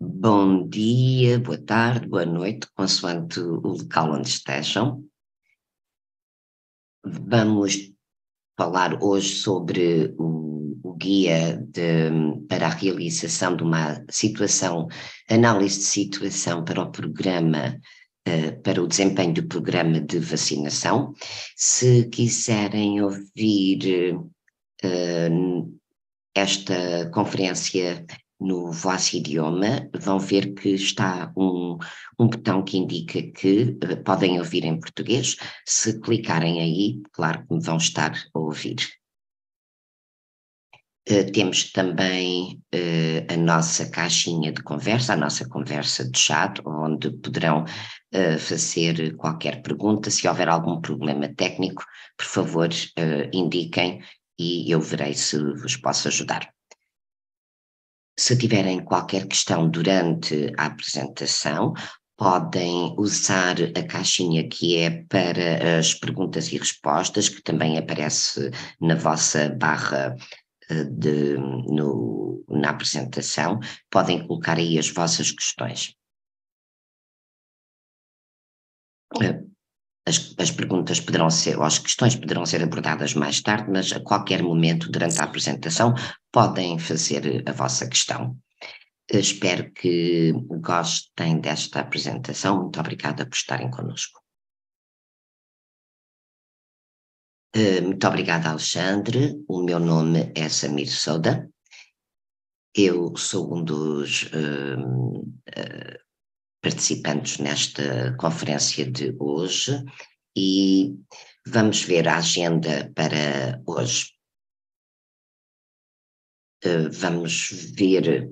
Bom dia, boa tarde, boa noite, consoante o local onde estejam. Vamos falar hoje sobre o guia para a realização de uma situação, análise de situação para o programa, para o desempenho do programa de vacinação. Se quiserem ouvir esta conferência no vosso idioma, vão ver que está um botão que indica que podem ouvir em português. Se clicarem aí, claro que me vão estar a ouvir. Temos também a nossa caixinha de conversa, a nossa conversa de chat, onde poderão fazer qualquer pergunta. Se houver algum problema técnico, por favor, indiquem e eu verei se vos posso ajudar. Se tiverem qualquer questão durante a apresentação, podem usar a caixinha que é para as perguntas e respostas, que também aparece na vossa barra na apresentação. Podem colocar aí as vossas questões. As perguntas poderão ser, ou as questões poderão ser abordadas mais tarde, mas a qualquer momento durante a apresentação podem fazer a vossa questão. Espero que gostem desta apresentação. Muito obrigada por estarem connosco. Muito obrigada, Alexandre. O meu nome é Samir Souda. Eu sou um dos participantes nesta conferência de hoje e vamos ver a agenda para hoje. Vamos ver.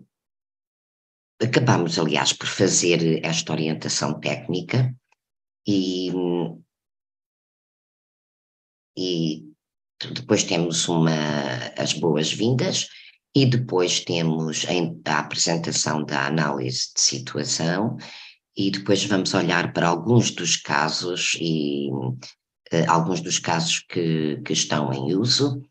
Acabamos, aliás, por fazer esta orientação técnica e depois temos as boas-vindas e depois temos a apresentação da análise de situação e depois vamos olhar para alguns dos casos e alguns dos casos que estão em uso.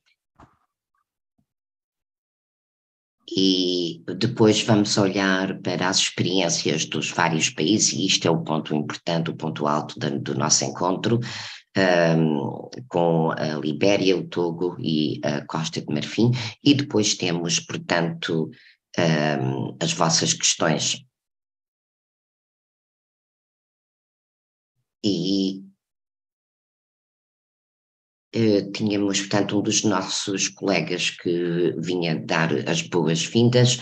E depois vamos olhar para as experiências dos vários países, e isto é o ponto importante, o ponto alto do nosso encontro, com a Libéria, o Togo e a Costa de Marfim, e depois temos, portanto, as vossas questões. E tínhamos, portanto, um dos nossos colegas que vinha dar as boas-vindas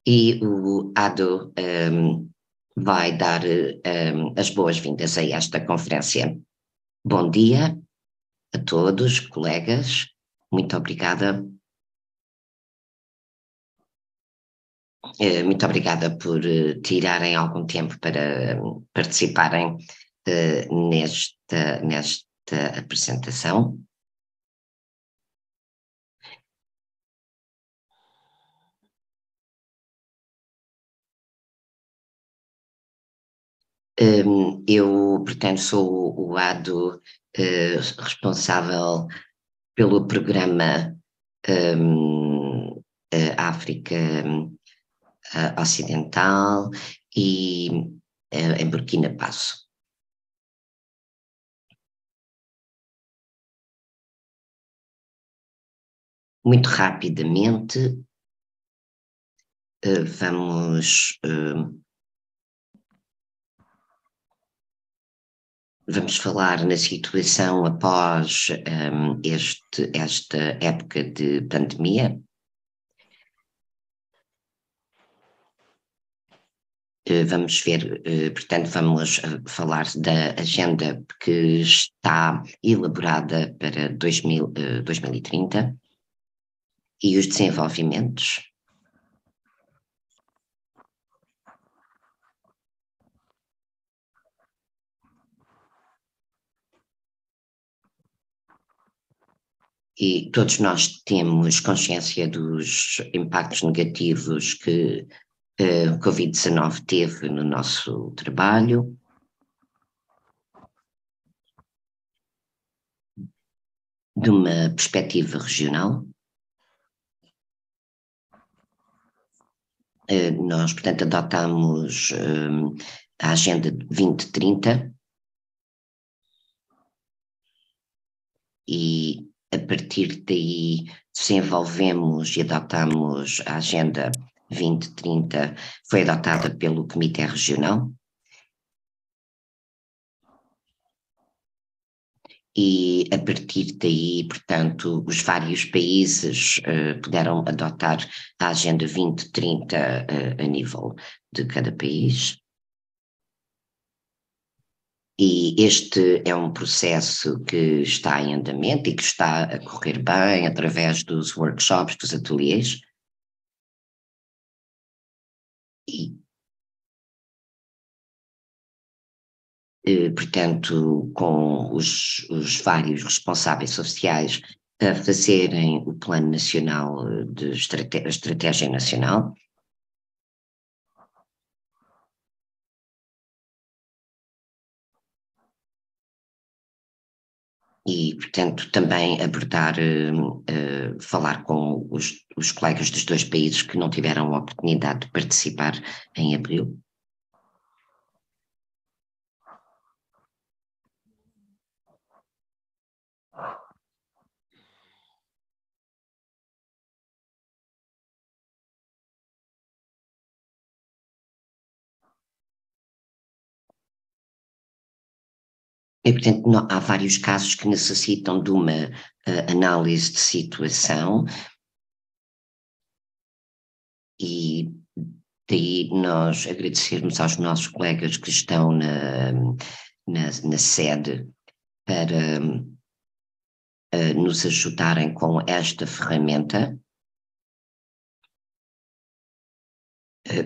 e o Ado vai dar as boas-vindas a esta conferência. Bom dia a todos, colegas, muito obrigada. Muito obrigada por tirarem algum tempo para participarem nesta apresentação. Eu, portanto, sou o ADO responsável pelo programa África Ocidental e em Burkina Faso. Muito rapidamente, vamos falar na situação após esta época de pandemia. Vamos ver, portanto, vamos falar da agenda que está elaborada para 2030 e os desenvolvimentos. E todos nós temos consciência dos impactos negativos que o Covid-19 teve no nosso trabalho. De uma perspectiva regional. Nós, portanto, adotamos a Agenda 2030 e, a partir daí, desenvolvemos e adotamos a Agenda 2030, foi adotada pelo Comitê Regional. E, a partir daí, portanto, os vários países puderam adotar a Agenda 2030 a nível de cada país. E este é um processo que está em andamento e que está a correr bem através dos workshops, dos ateliês. E, portanto, com os vários responsáveis sociais a fazerem o Plano Nacional de Estratégia Nacional. E, portanto, também abordar, falar com os colegas dos dois países que não tiveram a oportunidade de participar em abril. E, portanto, há vários casos que necessitam de uma análise de situação e daí nós agradecermos aos nossos colegas que estão na sede para nos ajudarem com esta ferramenta,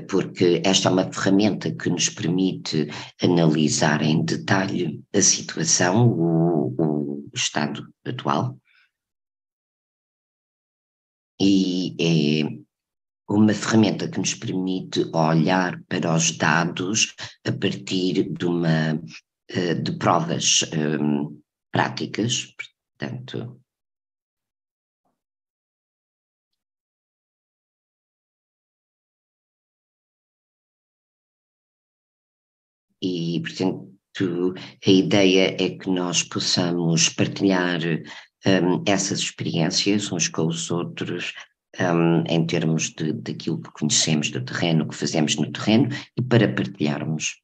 porque esta é uma ferramenta que nos permite analisar em detalhe a situação, o estado atual, e é uma ferramenta que nos permite olhar para os dados a partir de provas práticas, portanto. E, portanto, a ideia é que nós possamos partilhar essas experiências uns com os outros, em termos daquilo que conhecemos do terreno, que fazemos no terreno, e para partilharmos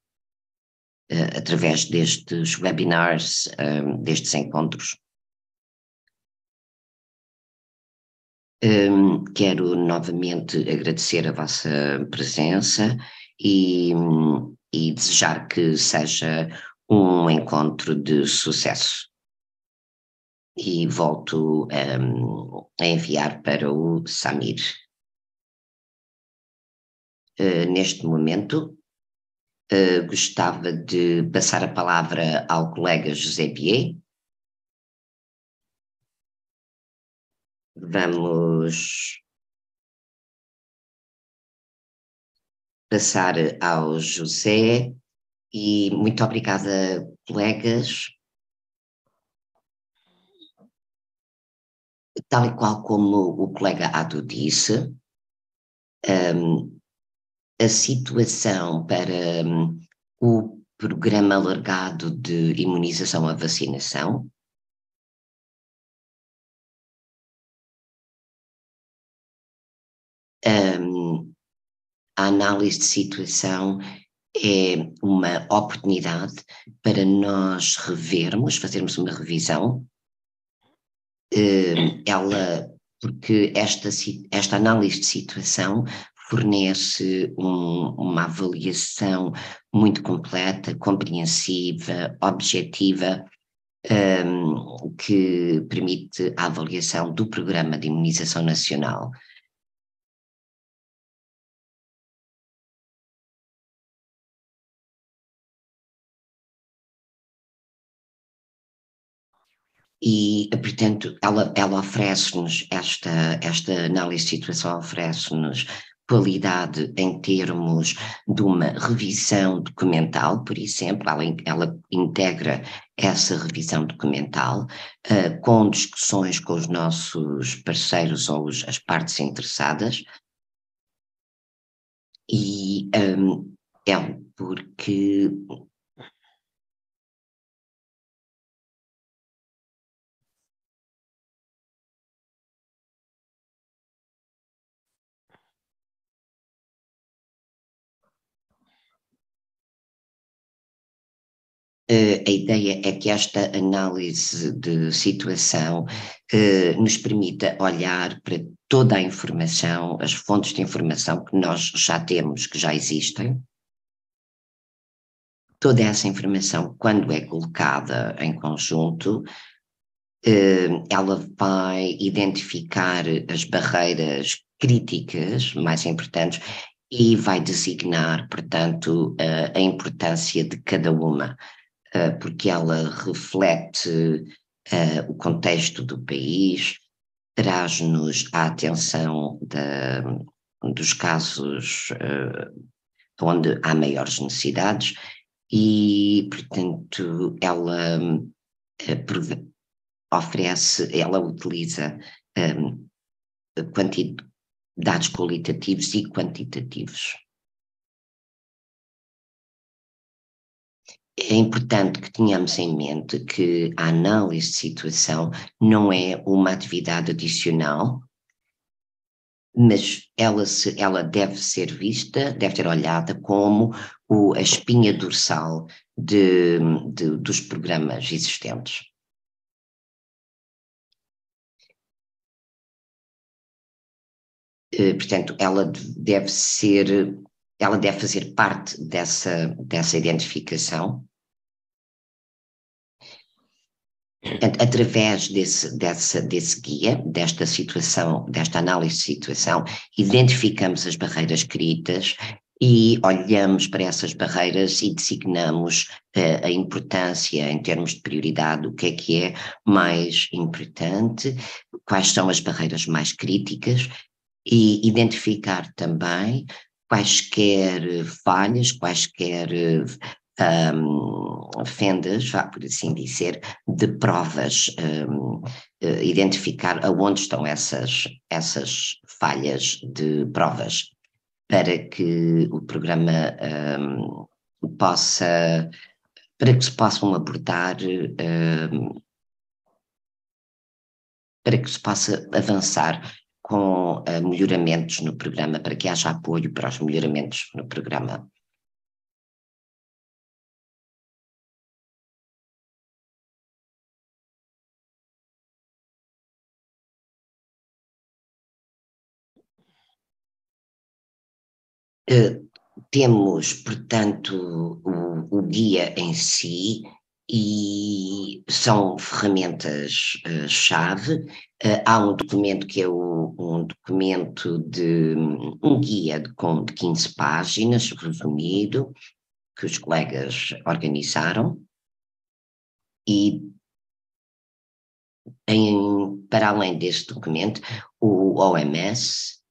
através destes webinars, destes encontros. Quero novamente agradecer a vossa presença e desejar que seja um encontro de sucesso. E volto a enviar para o Samir. Neste momento, gostava de passar a palavra ao colega José Bier. Vamos passar ao José e muito obrigada, colegas. Tal e qual como o colega Ado disse, a situação para o programa alargado de imunização à vacinação a análise de situação é uma oportunidade para nós revermos, fazermos uma revisão, porque esta análise de situação fornece uma avaliação muito completa, compreensiva, objetiva, que permite a avaliação do Programa de Imunização Nacional. E, portanto, ela oferece-nos, esta análise de situação oferece-nos qualidade em termos de uma revisão documental, por exemplo, ela integra essa revisão documental com discussões com os nossos parceiros ou as partes interessadas, E é porque a ideia é que esta análise de situação nos permita olhar para toda a informação, as fontes de informação que nós já temos, que já existem. Toda essa informação, quando é colocada em conjunto, ela vai identificar as barreiras críticas mais importantes e vai designar, portanto, a importância de cada uma, porque ela reflete o contexto do país, traz-nos a atenção dos casos onde há maiores necessidades e, portanto, ela oferece, ela utiliza dados qualitativos e quantitativos. É importante que tenhamos em mente que a análise de situação não é uma atividade adicional, mas ela deve ser vista, deve ser olhada como a espinha dorsal dos programas existentes. Portanto, ela deve fazer parte dessa identificação. Portanto, através desse guia, desta situação, desta análise de situação, identificamos as barreiras críticas e olhamos para essas barreiras e designamos a importância em termos de prioridade, o que é mais importante, quais são as barreiras mais críticas e identificar também quaisquer falhas, quaisquer fendas, vá por assim dizer, de provas, identificar aonde estão essas falhas de provas, para que o programa para que se possam abordar, para que se possa avançar com melhoramentos no programa, para que haja apoio para os melhoramentos no programa. Temos, portanto, o guia em si e são ferramentas-chave. Há um documento que é um documento de um guia de 15 páginas, resumido, que os colegas organizaram, e para além deste documento, o OMS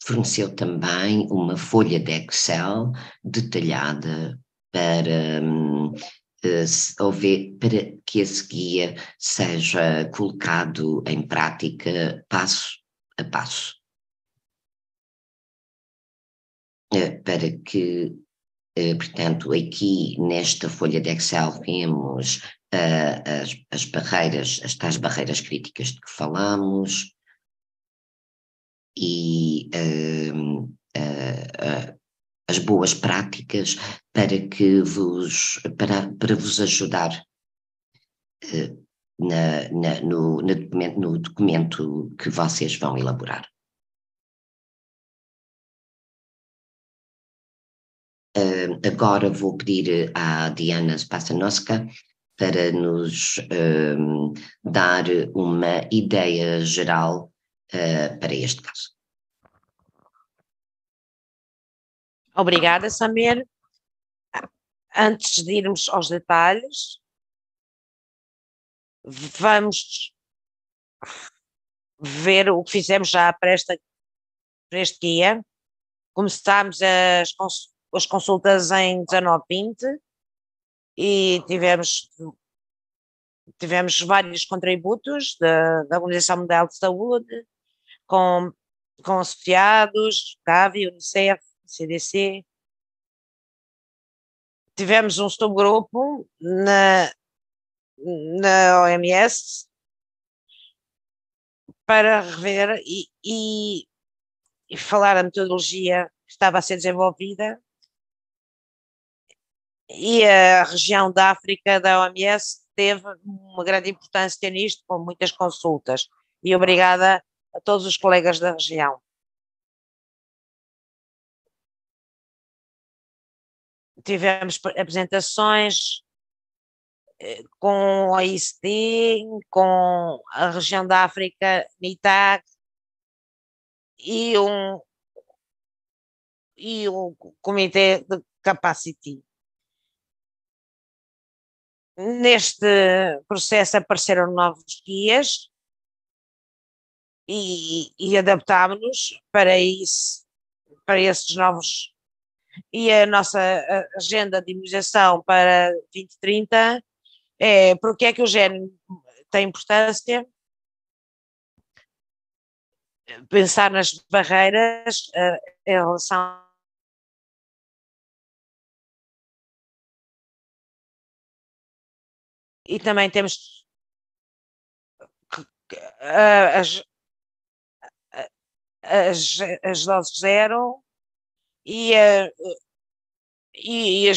forneceu também uma folha de Excel detalhada para, para que esse guia seja colocado em prática passo a passo. Para que, portanto, aqui nesta folha de Excel vemos as barreiras, as tais barreiras críticas de que falamos, e as boas práticas para vos ajudar no documento que vocês vão elaborar. Agora vou pedir à Diana Spassanowska para nos dar uma ideia geral para este caso. Obrigada, Samir. Antes de irmos aos detalhes, vamos ver o que fizemos já para este guia. Começámos as consultas em 19/20 e tivemos vários contributos da Organização Mundial de Saúde, com com associados, Gavi, Unicef, CDC. Tivemos um subgrupo na OMS para rever e falar a metodologia que estava a ser desenvolvida, e a região da África da OMS teve uma grande importância nisto, com muitas consultas, e obrigada a todos os colegas da região. Tivemos apresentações com a ICD, com a região da África, NITAG, e um comitê de capacity. Neste processo apareceram novos guias e adaptámos para isso, para esses novos. E a nossa agenda de imunização para 2030 é porque é que o gene tem importância, pensar nas barreiras em relação. E também temos as, as doses zero e, e, e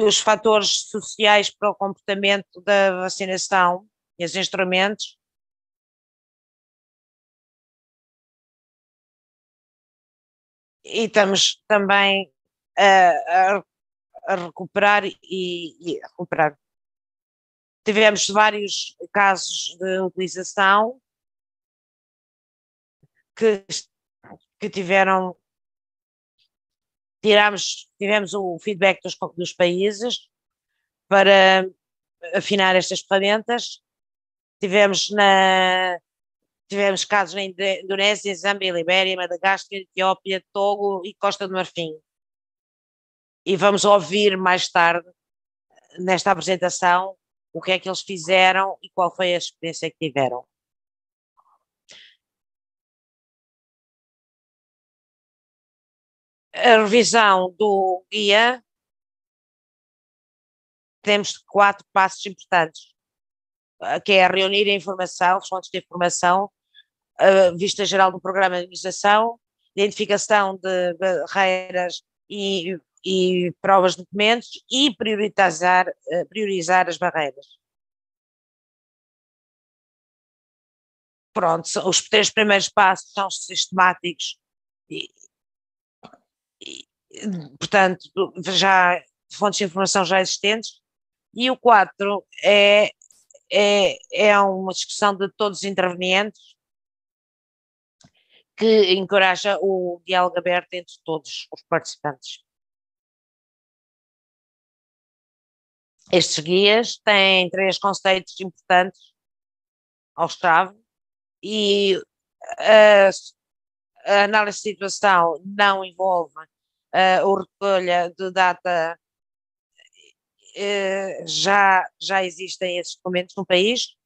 os fatores sociais para o comportamento da vacinação e os instrumentos. E estamos também a recuperar e recuperar. Tivemos vários casos de utilização que tivemos o feedback dos países para afinar estas ferramentas. Tivemos casos na Indonésia, Zâmbia, Libéria, Madagascar, Etiópia, Togo e Costa do Marfim. E vamos ouvir mais tarde, nesta apresentação, o que é que eles fizeram e qual foi a experiência que tiveram. A revisão do guia, temos 4 passos importantes, que é reunir a informação, fontes de informação, a vista geral do programa de imunização, identificação de barreiras e provas de documentos e priorizar as barreiras. Pronto, os 3 primeiros passos são sistemáticos e, portanto, já fontes de informação já existentes, e o 4 é uma discussão de todos os intervenientes que encoraja o diálogo aberto entre todos os participantes. Estes guias têm 3 conceitos importantes ao-chave e a análise de situação não envolve o recolha de data. Já existem esses documentos no país.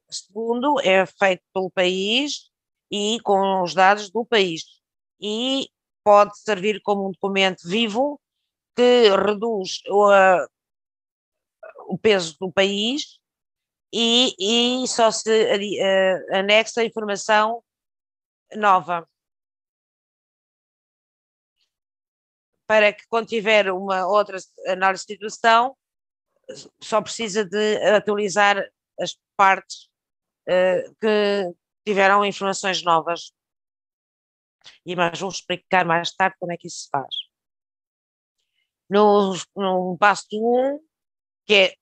Segundo, é feito pelo país e com os dados do país, e pode servir como um documento vivo que reduz o peso do país e só se anexa a informação nova, para que quando tiver uma outra análise de situação só precisa de atualizar as partes que tiveram informações novas. Mas vou explicar mais tarde como é que isso se faz. No passo 1, que é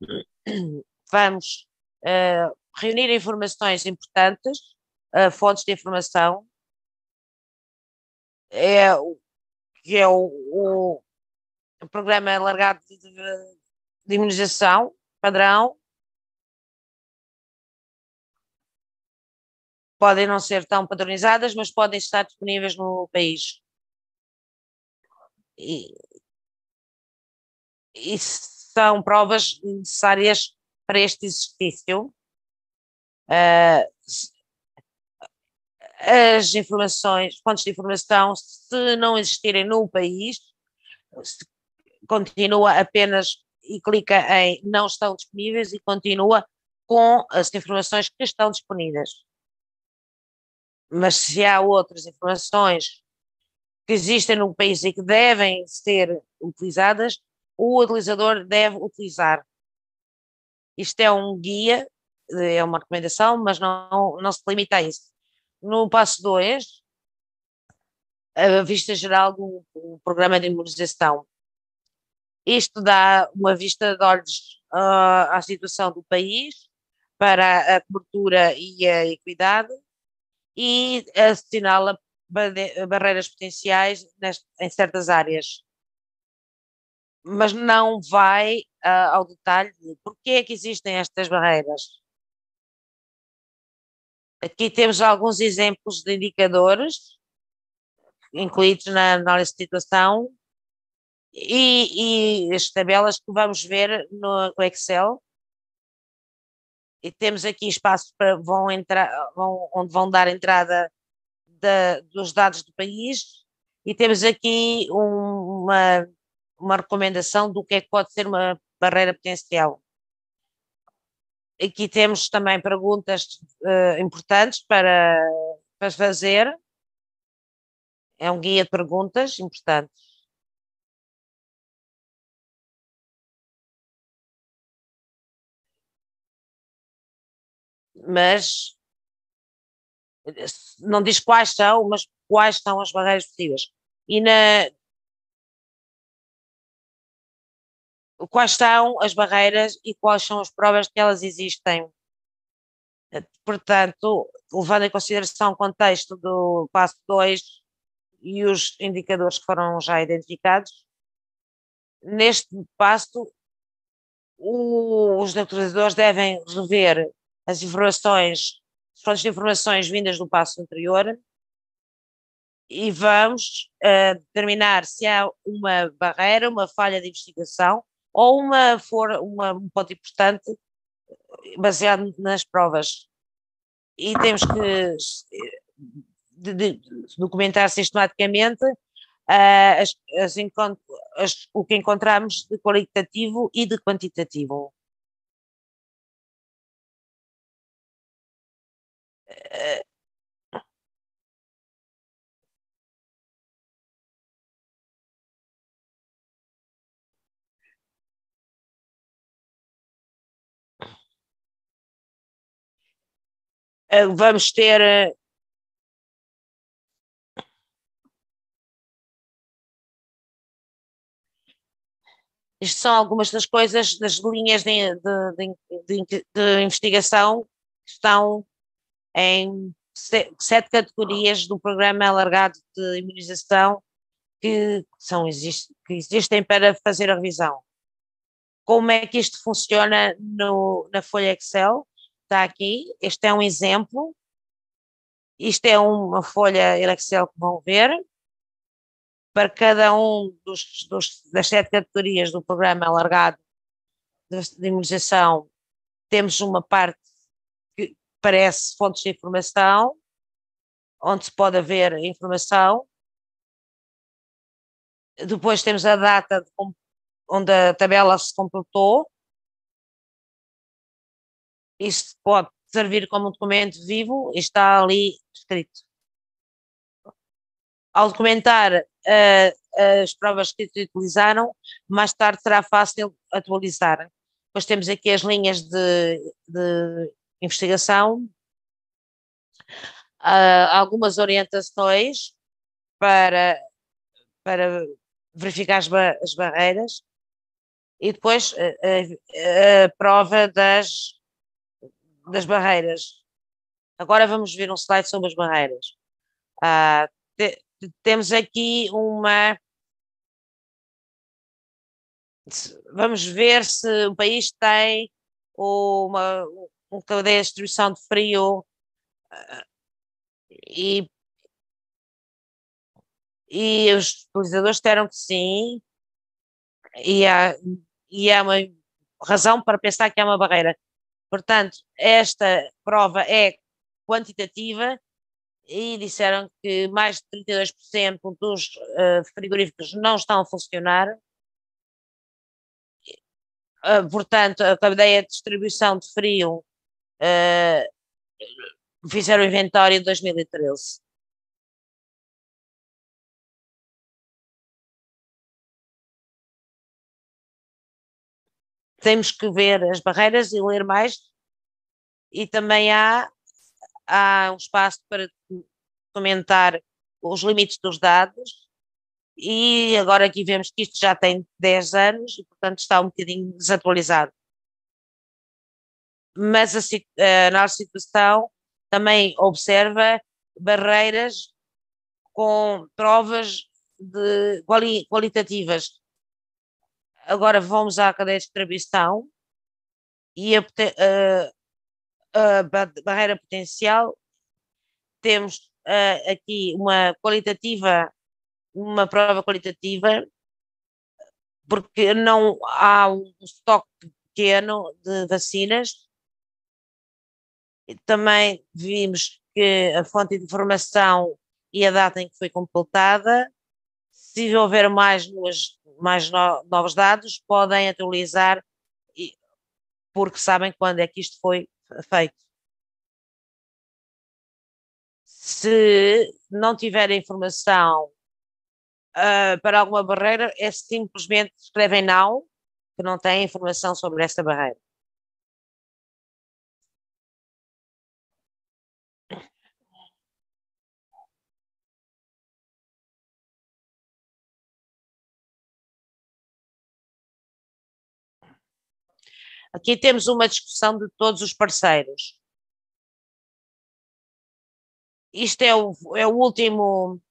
vamos reunir informações importantes, fontes de informação, que é o programa alargado de imunização padrão. Podem não ser tão padronizadas, mas podem estar disponíveis no país. E são provas necessárias para este exercício. as informações, fontes de informação, se não existirem no país, continua apenas e clica em não estão disponíveis e continua com as informações que estão disponíveis. Mas se há outras informações que existem no país e que devem ser utilizadas, o utilizador deve utilizar. Isto é um guia, é uma recomendação, mas não se limita a isso. No passo 2, a vista geral do programa de imunização. Isto dá uma vista de olhos à situação do país, para a cobertura e a equidade, e assinala barreiras potenciais em certas áreas. Mas não vai ao detalhe de porquê é que existem estas barreiras. Aqui temos alguns exemplos de indicadores incluídos na análise de situação e as tabelas que vamos ver no Excel. E temos aqui espaços para onde vão dar entrada dos dados do país, e temos aqui uma recomendação do que é que pode ser uma barreira potencial. Aqui temos também perguntas importantes para fazer. É um guia de perguntas importantes. Mas não diz quais são, mas quais são as barreiras possíveis. E quais são as barreiras e quais são as provas que elas existem. Portanto, levando em consideração o contexto do passo 2 e os indicadores que foram já identificados, neste passo, os utilizadores devem rever as informações, as fontes de informações vindas do passo anterior, e vamos determinar se há uma barreira, uma falha de investigação ou um ponto importante baseado nas provas. E temos que documentar sistematicamente o que encontramos de qualitativo e de quantitativo. Vamos ter isto são algumas das coisas, das linhas de investigação que estão em 7 categorias do programa alargado de imunização que existem para fazer a revisão. Como é que isto funciona na folha Excel? Está aqui, este é um exemplo. Isto é uma folha Excel que vão ver. Para cada um das 7 categorias do programa alargado de imunização, temos uma parte que parece fontes de informação, onde se pode haver informação. Depois temos a data onde a tabela se completou. Isto pode servir como um documento vivo e está ali escrito. Ao documentar as provas que se utilizaram, mais tarde será fácil atualizar. Depois temos aqui as linhas de investigação, algumas orientações para verificar as barreiras, e depois a prova das barreiras. Agora vamos ver um slide sobre as barreiras. Temos aqui vamos ver se o país tem uma cadeia de distribuição de frio e os utilizadores disseram que sim, e há uma razão para pensar que há uma barreira. Portanto, esta prova é quantitativa e disseram que mais de 32% dos frigoríficos não estão a funcionar. Portanto, a cadeia de distribuição de frio uh, fizeram o inventário de 2013. Temos que ver as barreiras e ler mais, e também há um espaço para comentar os limites dos dados, e agora aqui vemos que isto já tem 10 anos e, portanto, está um bocadinho desatualizado. Mas a nossa situação também observa barreiras com provas qualitativas. Agora vamos à cadeia de distribuição e a barreira potencial. Temos aqui uma prova qualitativa, porque não há um estoque pequeno de vacinas. Também vimos que a fonte de informação e a data em que foi completada. Se houver novos dados, podem atualizar, porque sabem quando é que isto foi feito. Se não tiver informação para alguma barreira, é simplesmente escrevem não, que não têm informação sobre essa barreira. Aqui temos uma discussão de todos os parceiros. Isto é o último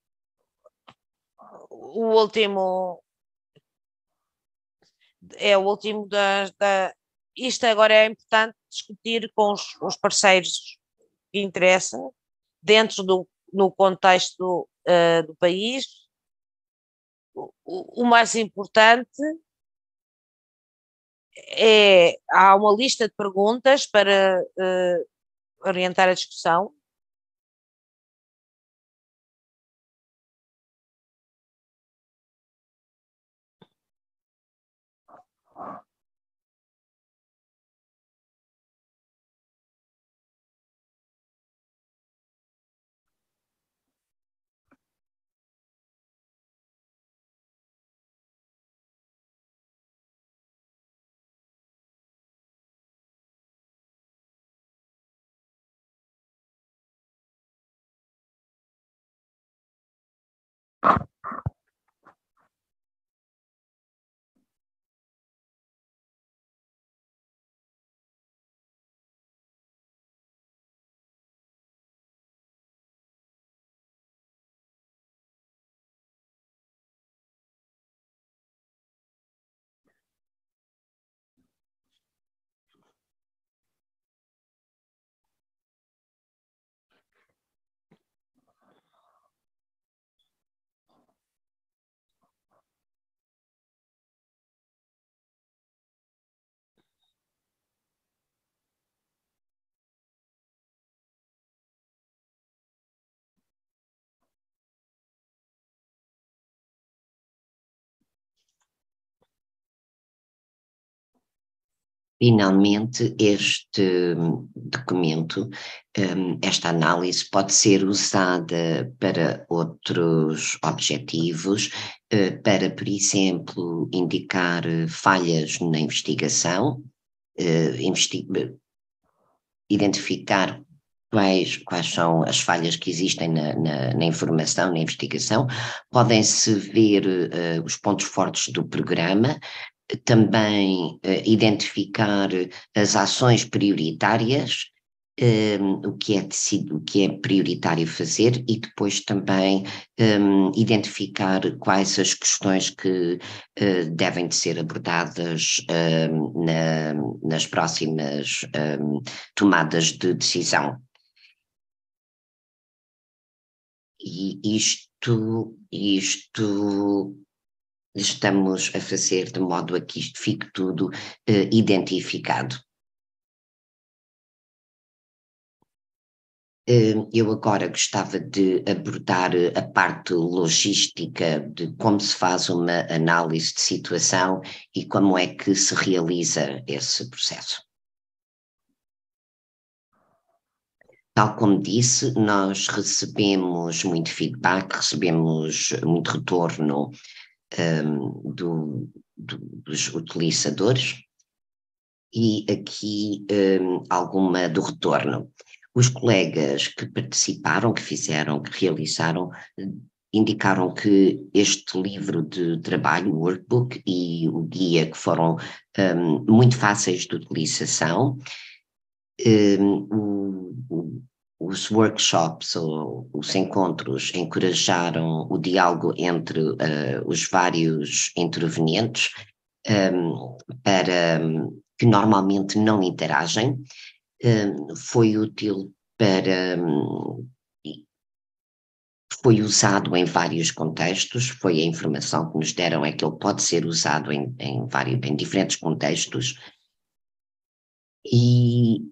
isto agora é importante discutir com os parceiros que interessam dentro no contexto do país. O mais importante há uma lista de perguntas para orientar a discussão. Finalmente, este documento, esta análise pode ser usada para outros objetivos, para, por exemplo, indicar falhas na investigação, identificar quais são as falhas que existem na informação, na investigação. Podem-se ver os pontos fortes do programa, também identificar as ações prioritárias, o que é prioritário fazer, e depois também identificar quais as questões que devem de ser abordadas nas próximas tomadas de decisão. E isto estamos a fazer de modo a que isto fique tudo identificado. Eu agora gostava de abordar a parte logística de como se faz uma análise de situação e como é que se realiza esse processo. Tal como disse, nós recebemos muito feedback, recebemos muito retorno dos utilizadores e aqui alguma do retorno. Os colegas que participaram, que fizeram, que realizaram, indicaram que este livro de trabalho, o workbook e o guia, que foram muito fáceis de utilização. Os workshops ou os encontros encorajaram o diálogo entre os vários intervenientes para que normalmente não interagem. Foi útil para foi usado em vários contextos, foi a informação que nos deram é que ele pode ser usado em diferentes contextos e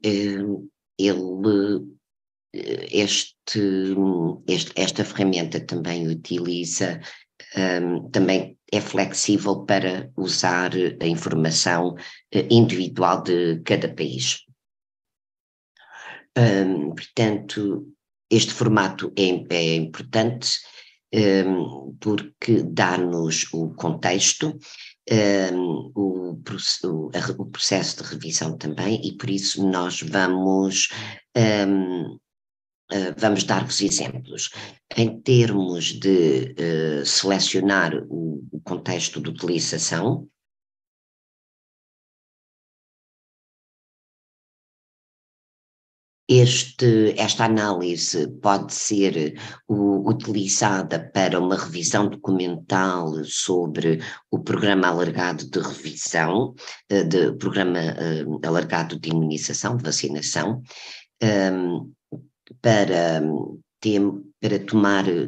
esta ferramenta também utiliza, também é flexível para usar a informação individual de cada país. Portanto, este formato é importante porque dá-nos o contexto, o processo de revisão também, e por isso nós vamos dar-vos exemplos. Em termos de selecionar o contexto de utilização, esta análise pode ser utilizada para uma revisão documental sobre o programa alargado de revisão, programa alargado de imunização, de vacinação, para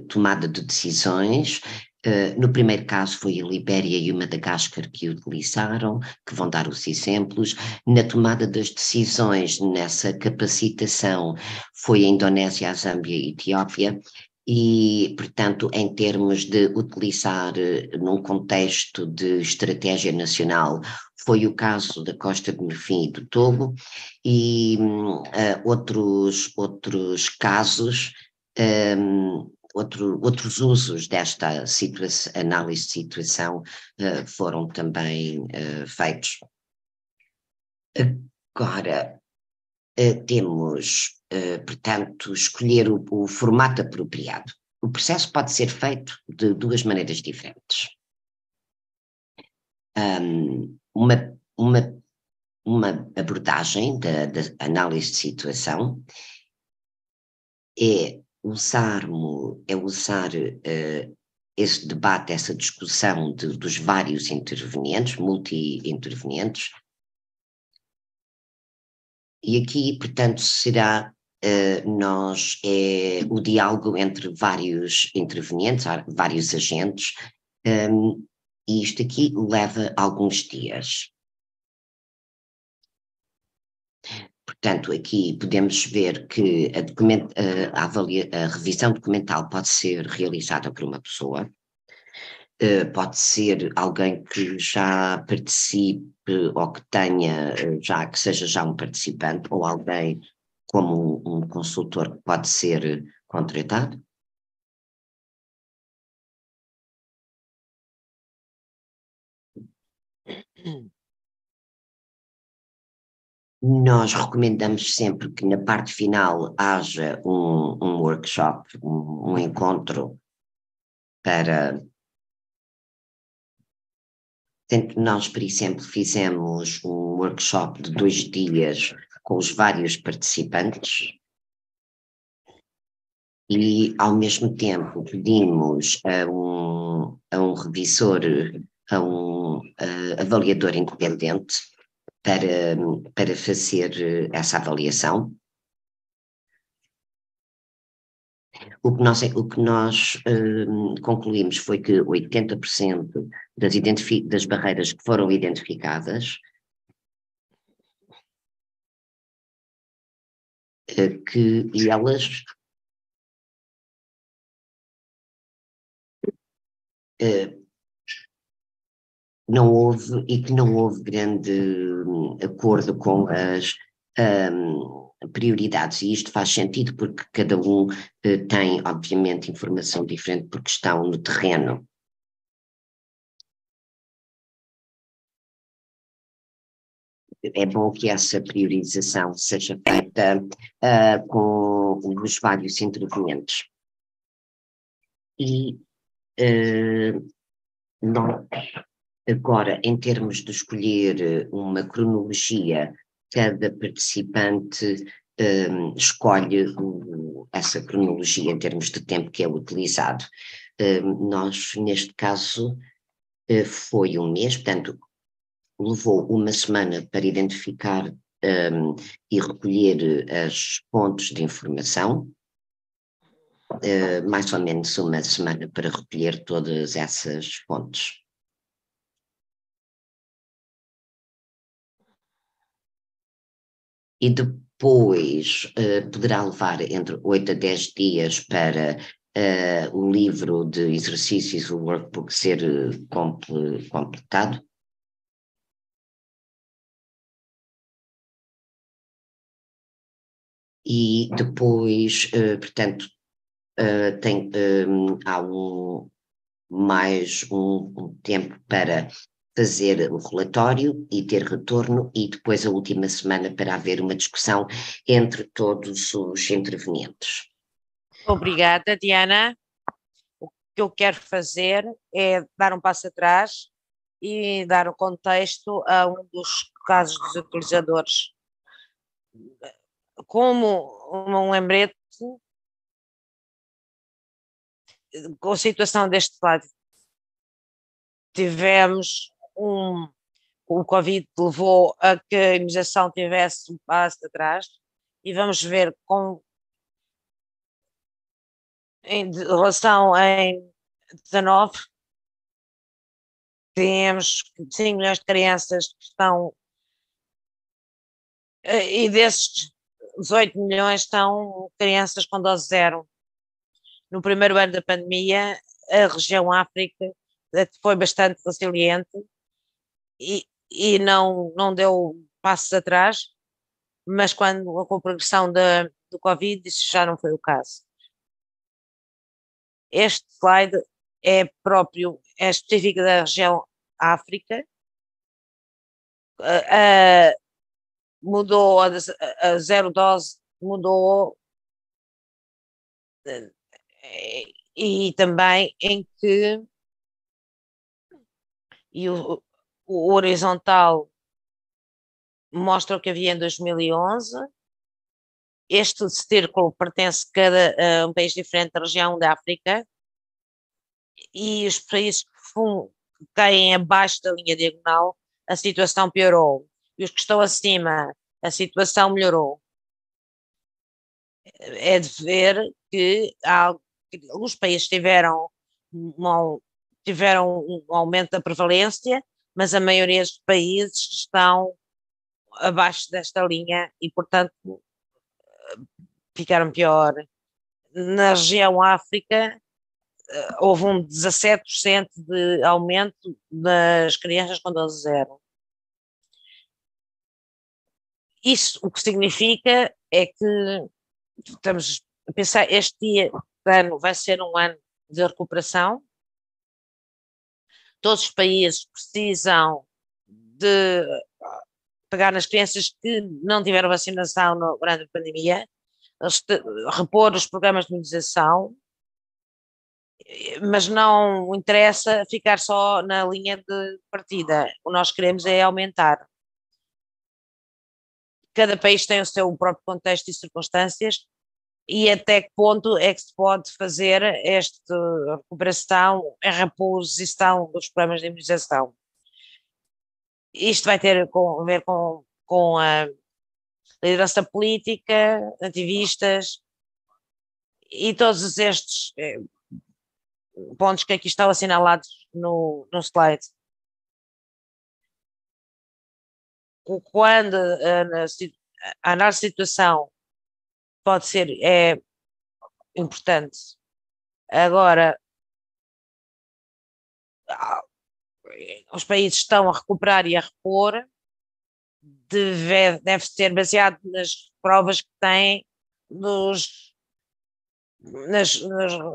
tomada de decisões. No primeiro caso foi a Libéria e o Madagascar que utilizaram, que vão dar os exemplos. Na tomada das decisões, nessa capacitação, foi a Indonésia, a Zâmbia e a Etiópia. E, portanto, em termos de utilizar num contexto de estratégia nacional, foi o caso da Costa de Marfim e do Togo, e outros casos, outros usos desta análise de situação foram também feitos. Agora, temos, portanto, escolher o formato apropriado. O processo pode ser feito de duas maneiras diferentes. Uma abordagem da análise de situação é usar esse debate, essa discussão dos vários intervenientes, multi-intervenientes, e aqui, portanto, será o diálogo entre vários intervenientes, vários agentes, e isto aqui leva alguns dias. Portanto, aqui podemos ver que a revisão documental pode ser realizada por uma pessoa, pode ser alguém que já participe ou que que seja já um participante, ou alguém como um consultor que pode ser contratado. Nós recomendamos sempre que na parte final haja um workshop, um encontro para... Nós, por exemplo, fizemos um workshop de 2 dias com os vários participantes e, ao mesmo tempo, pedimos a um revisor, a um avaliador independente para fazer essa avaliação. O que nós concluímos foi que 80% das barreiras que foram identificadas que elas não houve e que não houve grande acordo com as prioridades, e isto faz sentido porque cada um tem, obviamente, informação diferente porque estão no terreno. É bom que essa priorização seja feita com os vários intervenientes. E nós, agora, em termos de escolher uma cronologia, cada participante escolhe essa cronologia em termos de tempo que é utilizado. Nós, neste caso, foi um mês, portanto, levou uma semana para identificar e recolher as fontes de informação, mais ou menos uma semana para recolher todas essas fontes. E depois poderá levar entre 8 a 10 dias para o livro de exercícios, o workbook, ser completado. E depois, portanto, há mais um tempo para fazer o relatório e ter retorno, e depois a última semana para haver uma discussão entre todos os intervenientes. Obrigada, Diana. O que eu quero fazer é dar um passo atrás e dar o contexto a um dos casos dos utilizadores. Como um lembrete, com a situação deste lado, tivemos o Covid levou a que a imunização tivesse um passo atrás, e vamos ver em relação em 19, temos 5 milhões de crianças que estão, e desses 18 milhões estão crianças com dose zero. No primeiro ano da pandemia, a região África foi bastante resiliente e não deu passos atrás, mas com a progressão do Covid, isso já não foi o caso. Este slide é específico da região África, mudou a zero dose, mudou, e também em que o horizontal mostra o que havia em 2011. Este círculo pertence a um país diferente da região da África, e os países que caem abaixo da linha diagonal, a situação piorou, e os que estão acima, a situação melhorou. É de ver que alguns países tiveram um aumento da prevalência, mas a maioria dos países estão abaixo desta linha e, portanto, ficaram pior. Na região África, houve um 17% de aumento das crianças com dose zero. Isso o que significa é que estamos a pensar, este ano vai ser um ano de recuperação. Todos os países precisam de pegar nas crianças que não tiveram vacinação durante a pandemia, repor os programas de imunização, mas não interessa ficar só na linha de partida. O que nós queremos é aumentar. Cada país tem o seu próprio contexto e circunstâncias, e até que ponto é que se pode fazer esta recuperação, a reposição dos programas de imunização. Isto vai ter a ver com a liderança política, ativistas e todos estes pontos que aqui estão assinalados no slide. Quando a nossa situação pode ser, é importante. Agora, os países estão a recuperar e a repor, deve ser baseado nas provas que têm nas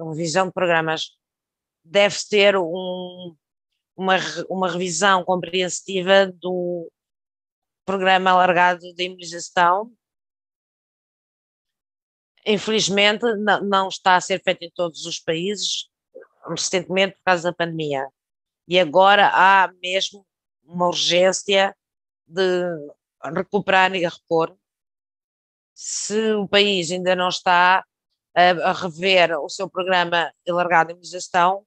revisão de programas. Deve ter uma revisão compreensiva do programa alargado de imunização. Infelizmente, não está a ser feito em todos os países, recentemente por causa da pandemia. E agora há mesmo uma urgência de recuperar e repor. Se o país ainda não está a rever o seu programa alargado de imunização,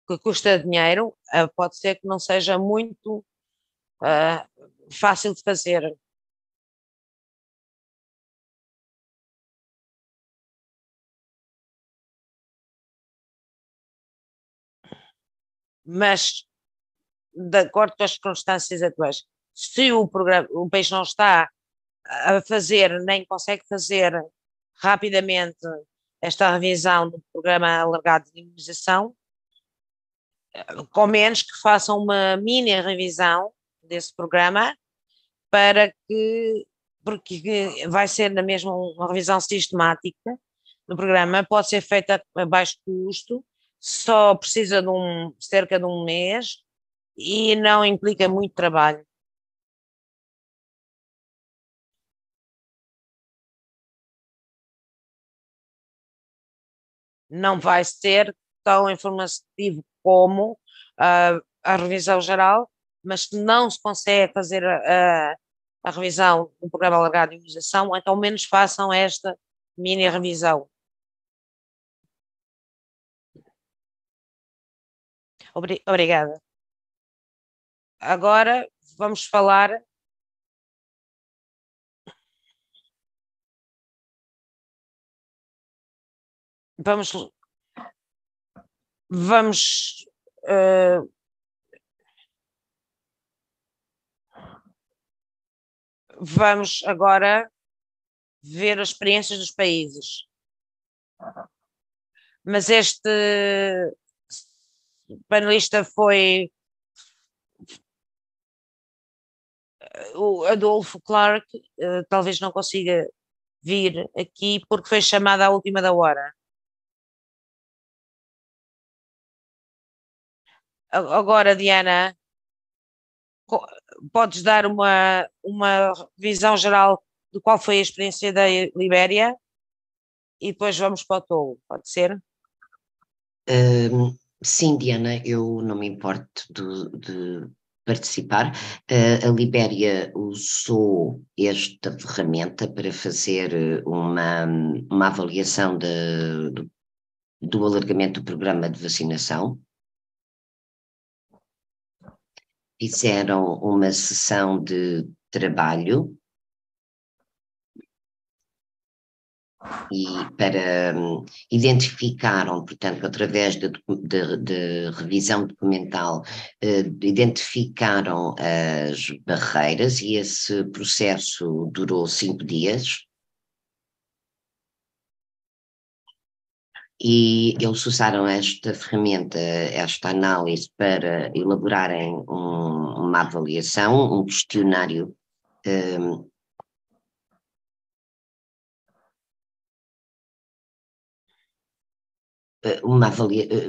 que custa dinheiro, pode ser que não seja muito fácil de fazer. Mas, de acordo com as circunstâncias atuais, se o país não está a fazer, nem consegue fazer rapidamente esta revisão do programa alargado de imunização, com menos que façam uma mini revisão desse programa, porque vai ser na mesma uma revisão sistemática do programa, pode ser feita a baixo custo, só precisa de cerca de um mês e não implica muito trabalho. Não vai ser tão informativo como a revisão geral, mas se não se consegue fazer a revisão do programa alargado de imunização, então ao menos façam esta mini revisão. Obrigada. Agora vamos falar. Vamos uh, vamos agora ver as experiências dos países. Mas este panelista foi o Adolfo Clark, talvez não consiga vir aqui porque foi chamada à última da hora. Agora, Diana, podes dar uma visão geral de qual foi a experiência da Libéria e depois vamos para o Togo, pode ser? Sim, Diana, eu não me importo de participar. A Libéria usou esta ferramenta para fazer uma avaliação do alargamento do programa de vacinação. Fizeram uma sessão de trabalho e identificaram, portanto, através de revisão documental, identificaram as barreiras e esse processo durou 5 dias. E eles usaram esta ferramenta, esta análise, para elaborarem uma avaliação, um questionário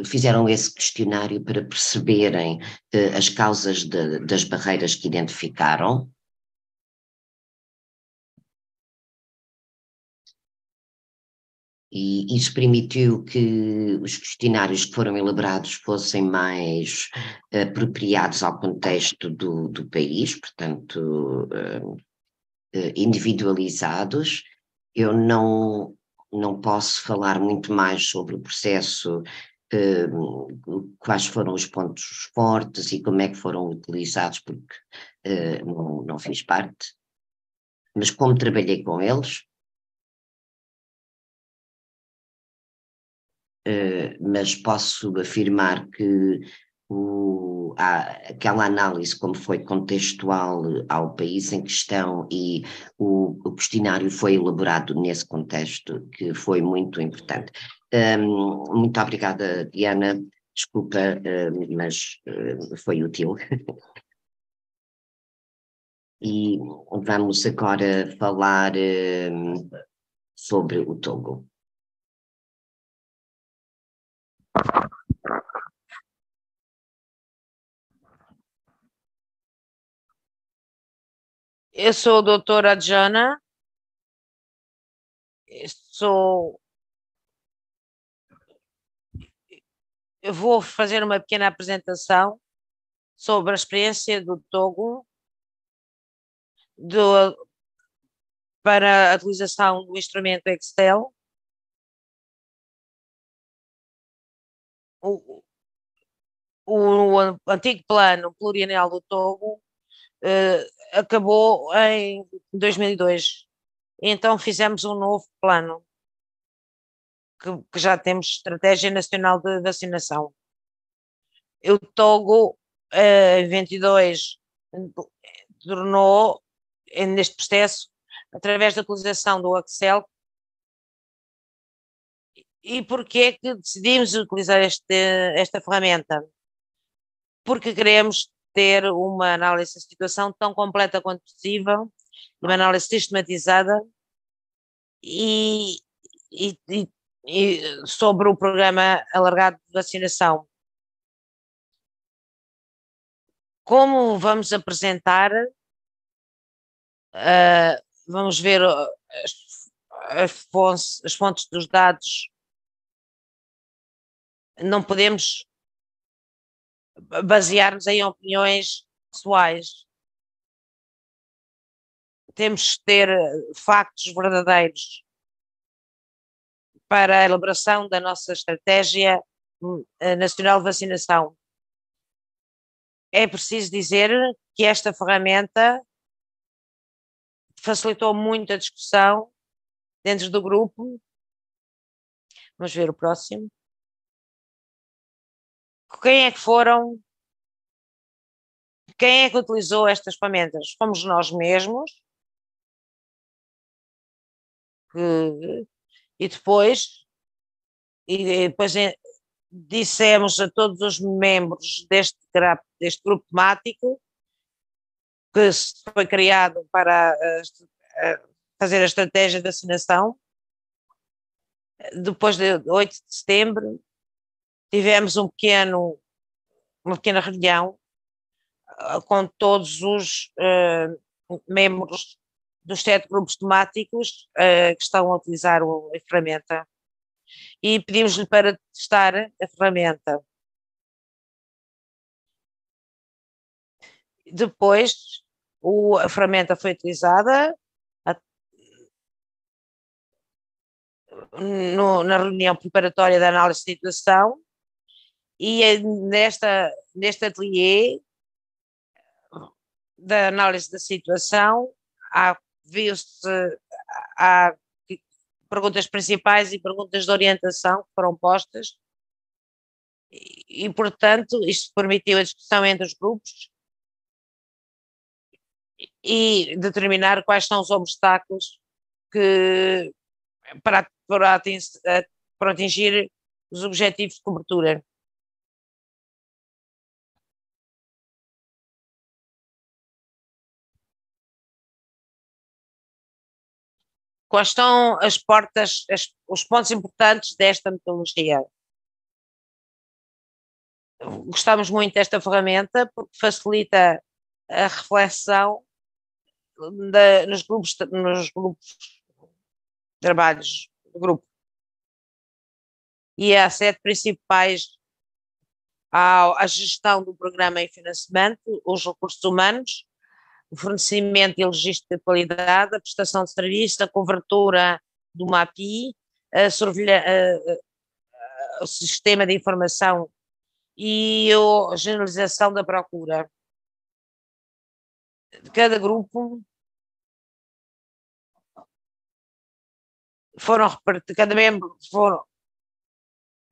fizeram esse questionário para perceberem as causas das barreiras que identificaram. E isso permitiu que os questionários que foram elaborados fossem mais apropriados ao contexto do país, portanto, individualizados. Eu não posso falar muito mais sobre o processo, quais foram os pontos fortes e como é que foram utilizados, porque não fiz parte, mas como trabalhei com eles, mas posso afirmar que aquela análise como foi contextual ao país em questão e o questionário foi elaborado nesse contexto, que foi muito importante. Muito obrigada, Diana. Desculpa, mas foi útil. E vamos agora falar sobre o Togo. Eu sou a doutora Jana, eu vou fazer uma pequena apresentação sobre a experiência do Togo para a utilização do instrumento Excel. O, o antigo plano plurianual do Togo acabou em 2002. Então fizemos um novo plano, que já temos Estratégia Nacional de Vacinação. O Togo, em 22, tornou, neste processo, através da utilização do Excel. E porquê que decidimos utilizar esta ferramenta? Porque queremos ter uma análise da situação tão completa quanto possível, uma análise sistematizada e, e, e sobre o programa alargado de vacinação. Como vamos apresentar, vamos ver as fontes dos dados. Não podemos basear-nos em opiniões pessoais. Temos que ter factos verdadeiros para a elaboração da nossa estratégia nacional de vacinação. É preciso dizer que esta ferramenta facilitou muito a discussão dentro do grupo. Vamos ver o próximo. Quem é que utilizou estas ferramentas? Fomos nós mesmos. E depois dissemos a todos os membros deste grupo temático que foi criado para fazer a estratégia de vacinação. Depois de 8 de setembro, tivemos uma pequena reunião com todos os membros dos 7 grupos temáticos que estão a utilizar a ferramenta e pedimos-lhe para testar a ferramenta. Depois, a ferramenta foi utilizada na reunião preparatória da análise de situação e neste ateliê da análise da situação há perguntas principais e perguntas de orientação que foram postas e, portanto, isto permitiu a discussão entre os grupos e determinar quais são os obstáculos para atingir os objetivos de cobertura. Quais são os pontos importantes desta metodologia? Gostamos muito desta ferramenta porque facilita a reflexão nos grupos de trabalhos do grupo. E há 7 principais: a gestão do programa e financiamento, os recursos humanos, o fornecimento e logística de qualidade, a prestação de serviço, a cobertura do MAPI, o sistema de informação e a generalização da procura. De cada grupo cada membro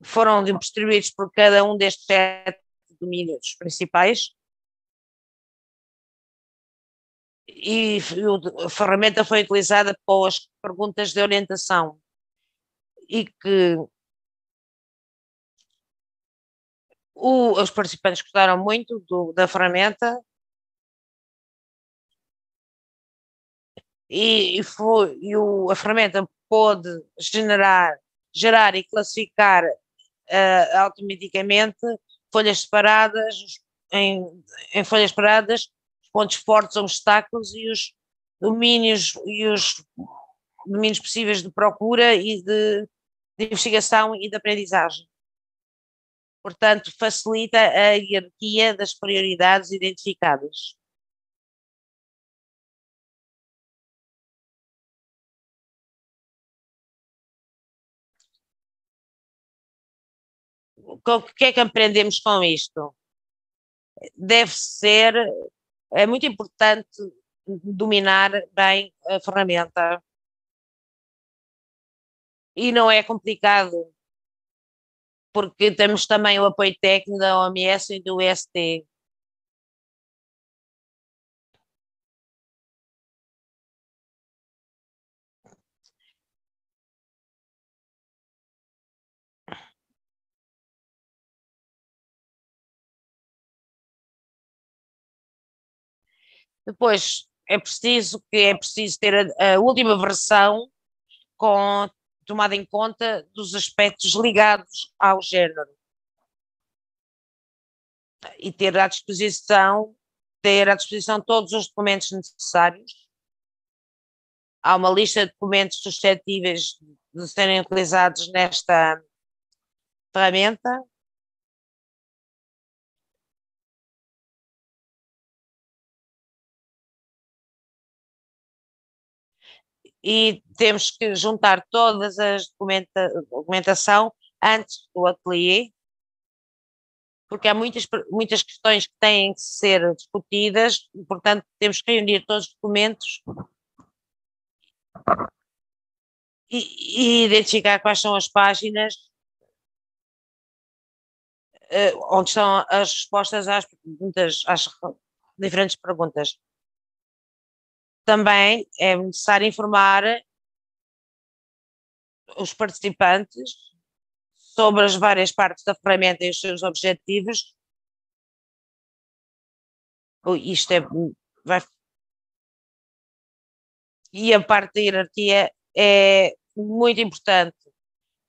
foram distribuídos por cada um destes 7 domínios principais, e a ferramenta foi utilizada para as perguntas de orientação e que os participantes gostaram muito da ferramenta a ferramenta pôde gerar e classificar automaticamente folhas separadas, em, em folhas separadas, os pontos fortes, obstáculos e os domínios possíveis de procura e de investigação e de aprendizagem. Portanto, facilita a hierarquia das prioridades identificadas. O que é que aprendemos com isto? É muito importante dominar bem a ferramenta e não é complicado, porque temos também o apoio técnico da OMS e do IST. Depois é preciso ter a última versão com tomada em conta dos aspectos ligados ao género e ter à disposição todos os documentos necessários. Há uma lista de documentos suscetíveis de serem utilizados nesta ferramenta. E temos que juntar todas as documentação antes do ateliê, porque há muitas questões que têm que ser discutidas, e, portanto, temos que reunir todos os documentos e identificar quais são as páginas onde estão as respostas às diferentes perguntas. Também é necessário informar os participantes sobre as várias partes da ferramenta e os seus objetivos. Isto vai, e a parte da hierarquia é muito importante,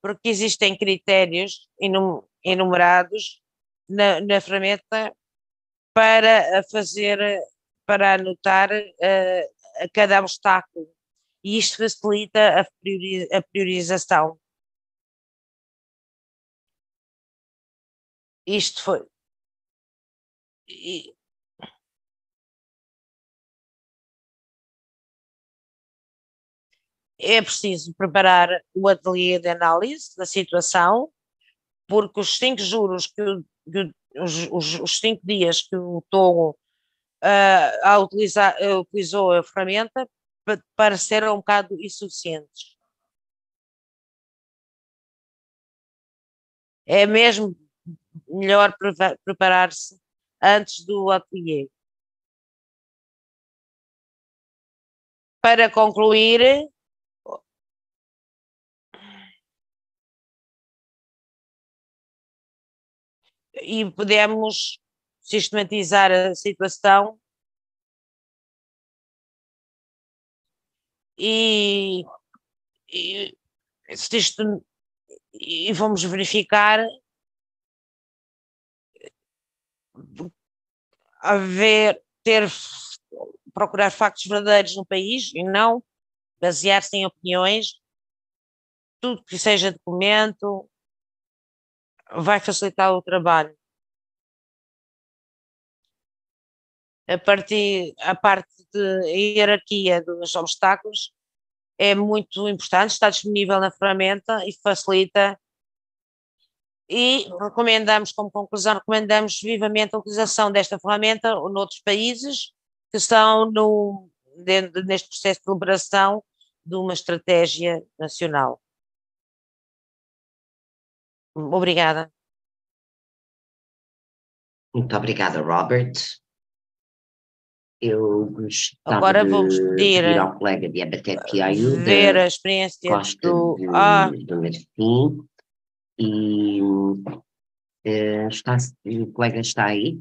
porque existem critérios enumerados na ferramenta para para anotar a cada obstáculo, e isto facilita a priorização. Isto foi. É preciso preparar o ateliê de análise da situação, porque os 5 juros os 5 dias que o Togo utilizou a ferramenta pareceram um bocado insuficientes. É mesmo melhor preparar-se antes do ateliê. Para concluir, e podemos sistematizar a situação e, e, e vamos verificar procurar factos verdadeiros no país e não basear-se em opiniões. Tudo que seja documento vai facilitar o trabalho. A parte de hierarquia dos obstáculos é muito importante, está disponível na ferramenta e facilita. E como conclusão, recomendamos vivamente a utilização desta ferramenta noutros países que estão neste processo de elaboração de uma estratégia nacional. Obrigada. Muito obrigada, Robert. Eu gostava Agora vamos de pedir pedir ao colega Diabaté Piaio, ver da a experiência Costa do. Ah, do Marfim, e o colega está aí.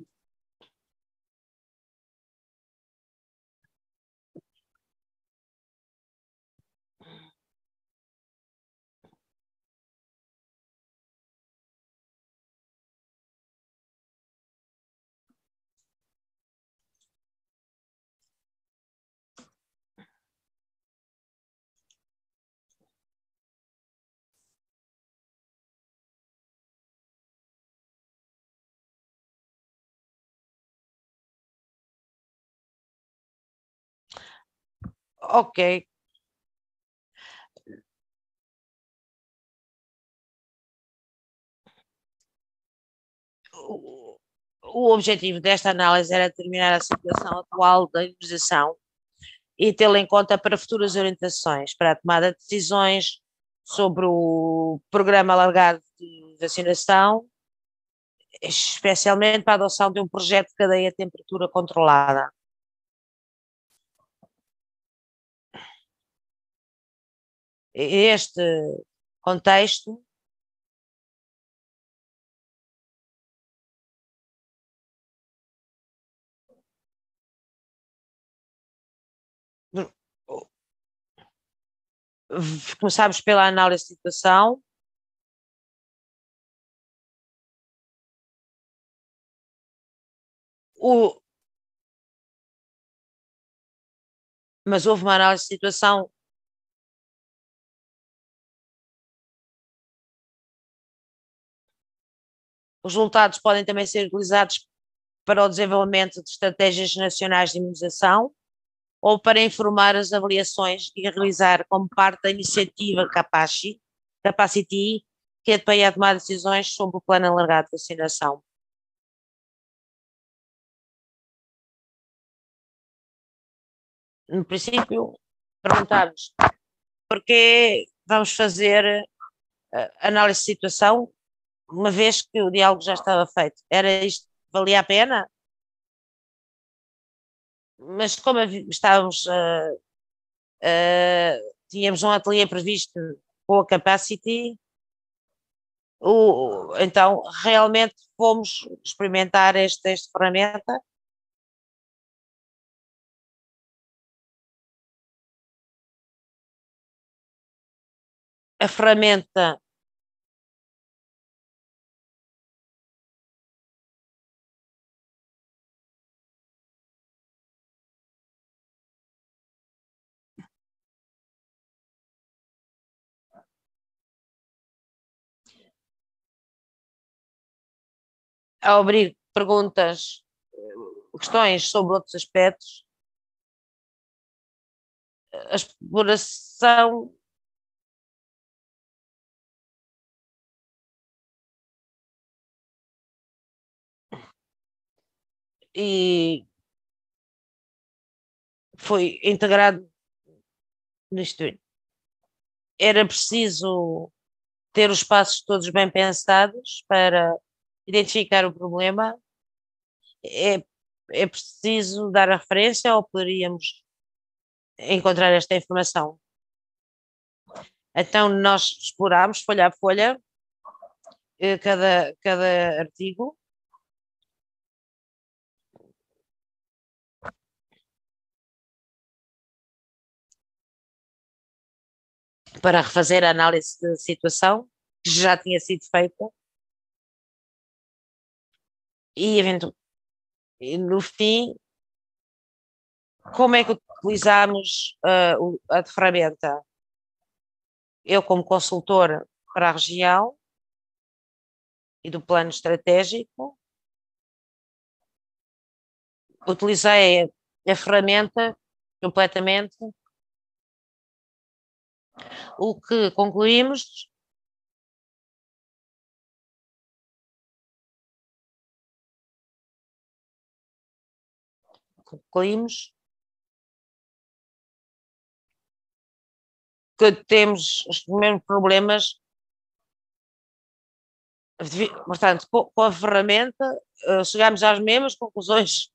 ok. O, o objetivo desta análise era determinar a situação atual da imunização e tê-la em conta para futuras orientações, para a tomada de decisões sobre o programa alargado de vacinação, especialmente para a adoção de um projeto de cadeia de temperatura controlada. Este contexto começámos pela análise de situação. O, mas houve uma análise de situação. Os resultados podem também ser utilizados para o desenvolvimento de estratégias nacionais de imunização ou para informar as avaliações e realizar como parte da iniciativa Capacity, que é de a tomar decisões sobre o plano alargado de vacinação. No princípio, perguntámos porquê vamos fazer análise de situação, uma vez que o diálogo já estava feito. Era isto, valia a pena? Mas como estávamos, tínhamos um ateliê previsto com a Capacity, então realmente fomos experimentar esta ferramenta. A ferramenta ao abrir perguntas, questões sobre outros aspectos, a exploração e foi integrado nisto. Era preciso ter os passos todos bem pensados para identificar o problema. É, é preciso dar a referência ou poderíamos encontrar esta informação? Então, nós explorámos folha a folha cada artigo para refazer a análise de situação que já tinha sido feita e, e no fim, como é que utilizamos a ferramenta? Eu, como consultora para a região e do plano estratégico, utilizei a ferramenta completamente. O que concluímos que temos os mesmos problemas Portanto, com a ferramenta, chegámos às mesmas conclusões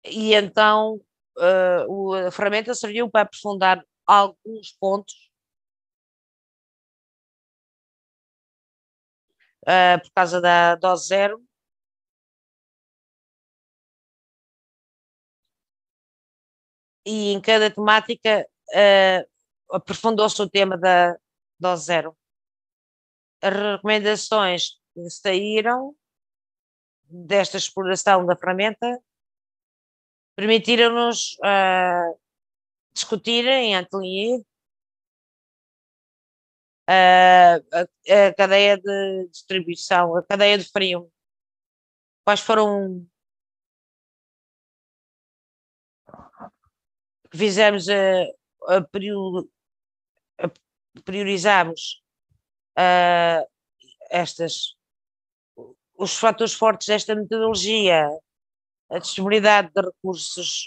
e então a ferramenta serviu para aprofundar alguns pontos, por causa da dose zero, e em cada temática aprofundou-se o tema da dose zero. As recomendações que saíram desta exploração da ferramenta permitiram-nos discutir em ateliê a cadeia de distribuição, a cadeia de frio. Quais foram. Fizemos a priorizamos os fatores fortes desta metodologia, a disponibilidade de recursos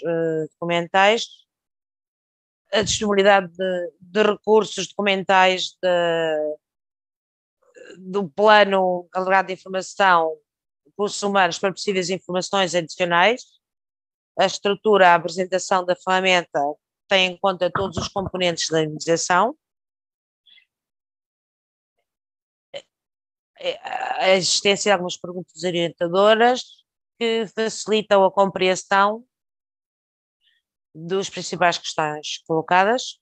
documentais, a disponibilidade de recursos documentais do plano alegado de informação, recursos humanos para possíveis informações adicionais, a estrutura, a apresentação da ferramenta tem em conta todos os componentes da organização, a existência de algumas perguntas orientadoras que facilitam a compreensão dos principais questões colocadas.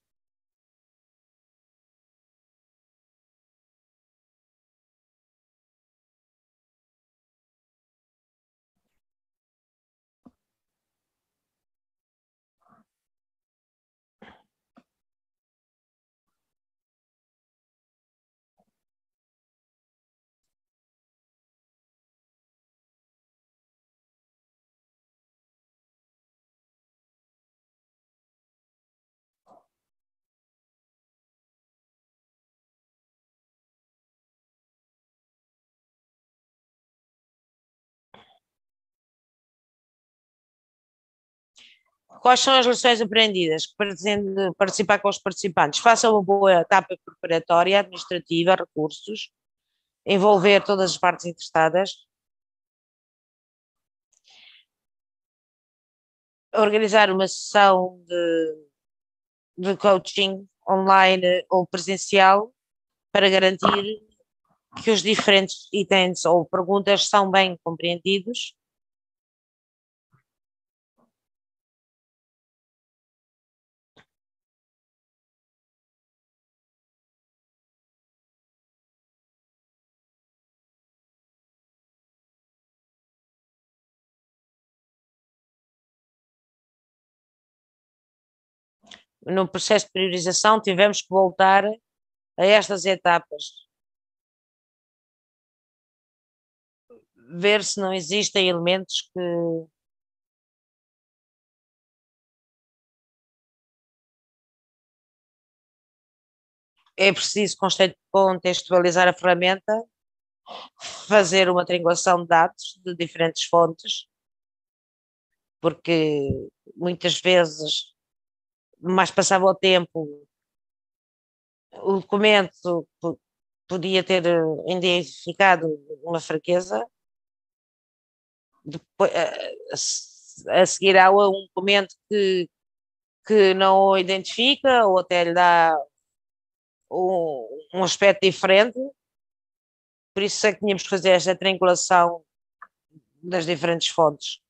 Quais são as lições aprendidas? Pretende participar com os participantes. Faça uma boa etapa preparatória, administrativa, recursos, envolver todas as partes interessadas, organizar uma sessão de coaching online ou presencial para garantir que os diferentes itens ou perguntas são bem compreendidos. No processo de priorização, tivemos que voltar a estas etapas, ver se não existem elementos que é preciso contextualizar a ferramenta, fazer uma triangulação de dados de diferentes fontes, porque muitas vezes, mais passava o tempo, o documento podia ter identificado uma fraqueza, depois, a seguir há um documento que não o identifica ou até lhe dá um aspecto diferente, por isso é que tínhamos que fazer esta triangulação das diferentes fontes.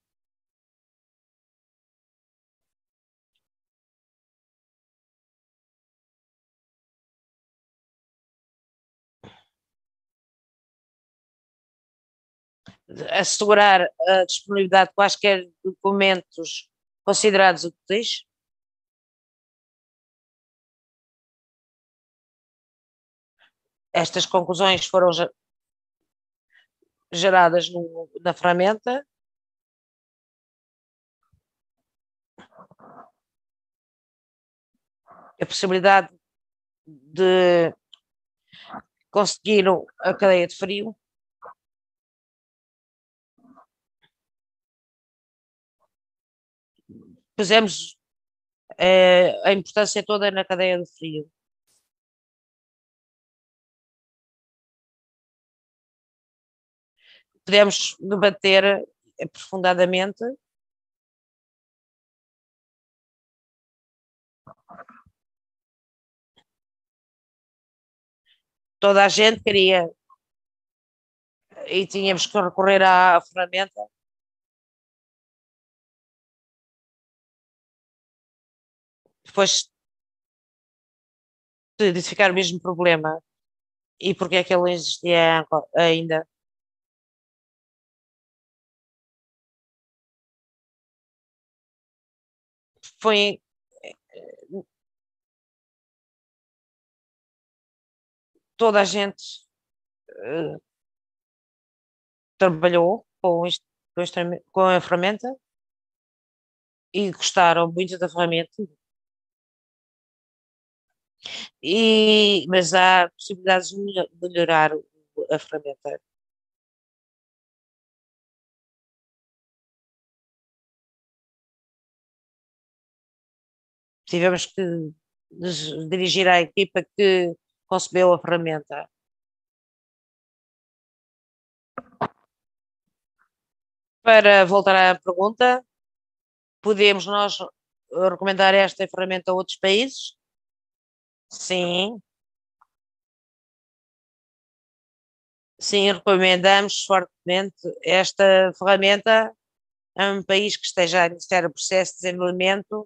Assegurar a disponibilidade de quaisquer documentos considerados úteis. Estas conclusões foram geradas na ferramenta. A possibilidade de conseguir a cadeia de frio. Pusemos a importância toda na cadeia de frio. podemos debater aprofundadamente. Toda a gente queria e tínhamos que recorrer à ferramenta. Depois de identificar o mesmo problema e porque é que ele existia ainda. Foi toda a gente eh, trabalhou com isto, com a ferramenta e gostaram muito da ferramenta. Mas há possibilidades de melhorar a ferramenta. Tivemos que nos dirigir à equipa que concebeu a ferramenta. Para voltar à pergunta, podemos nós recomendar esta ferramenta a outros países? Sim, sim, recomendamos fortemente esta ferramenta a um país que esteja a iniciar o processo de desenvolvimento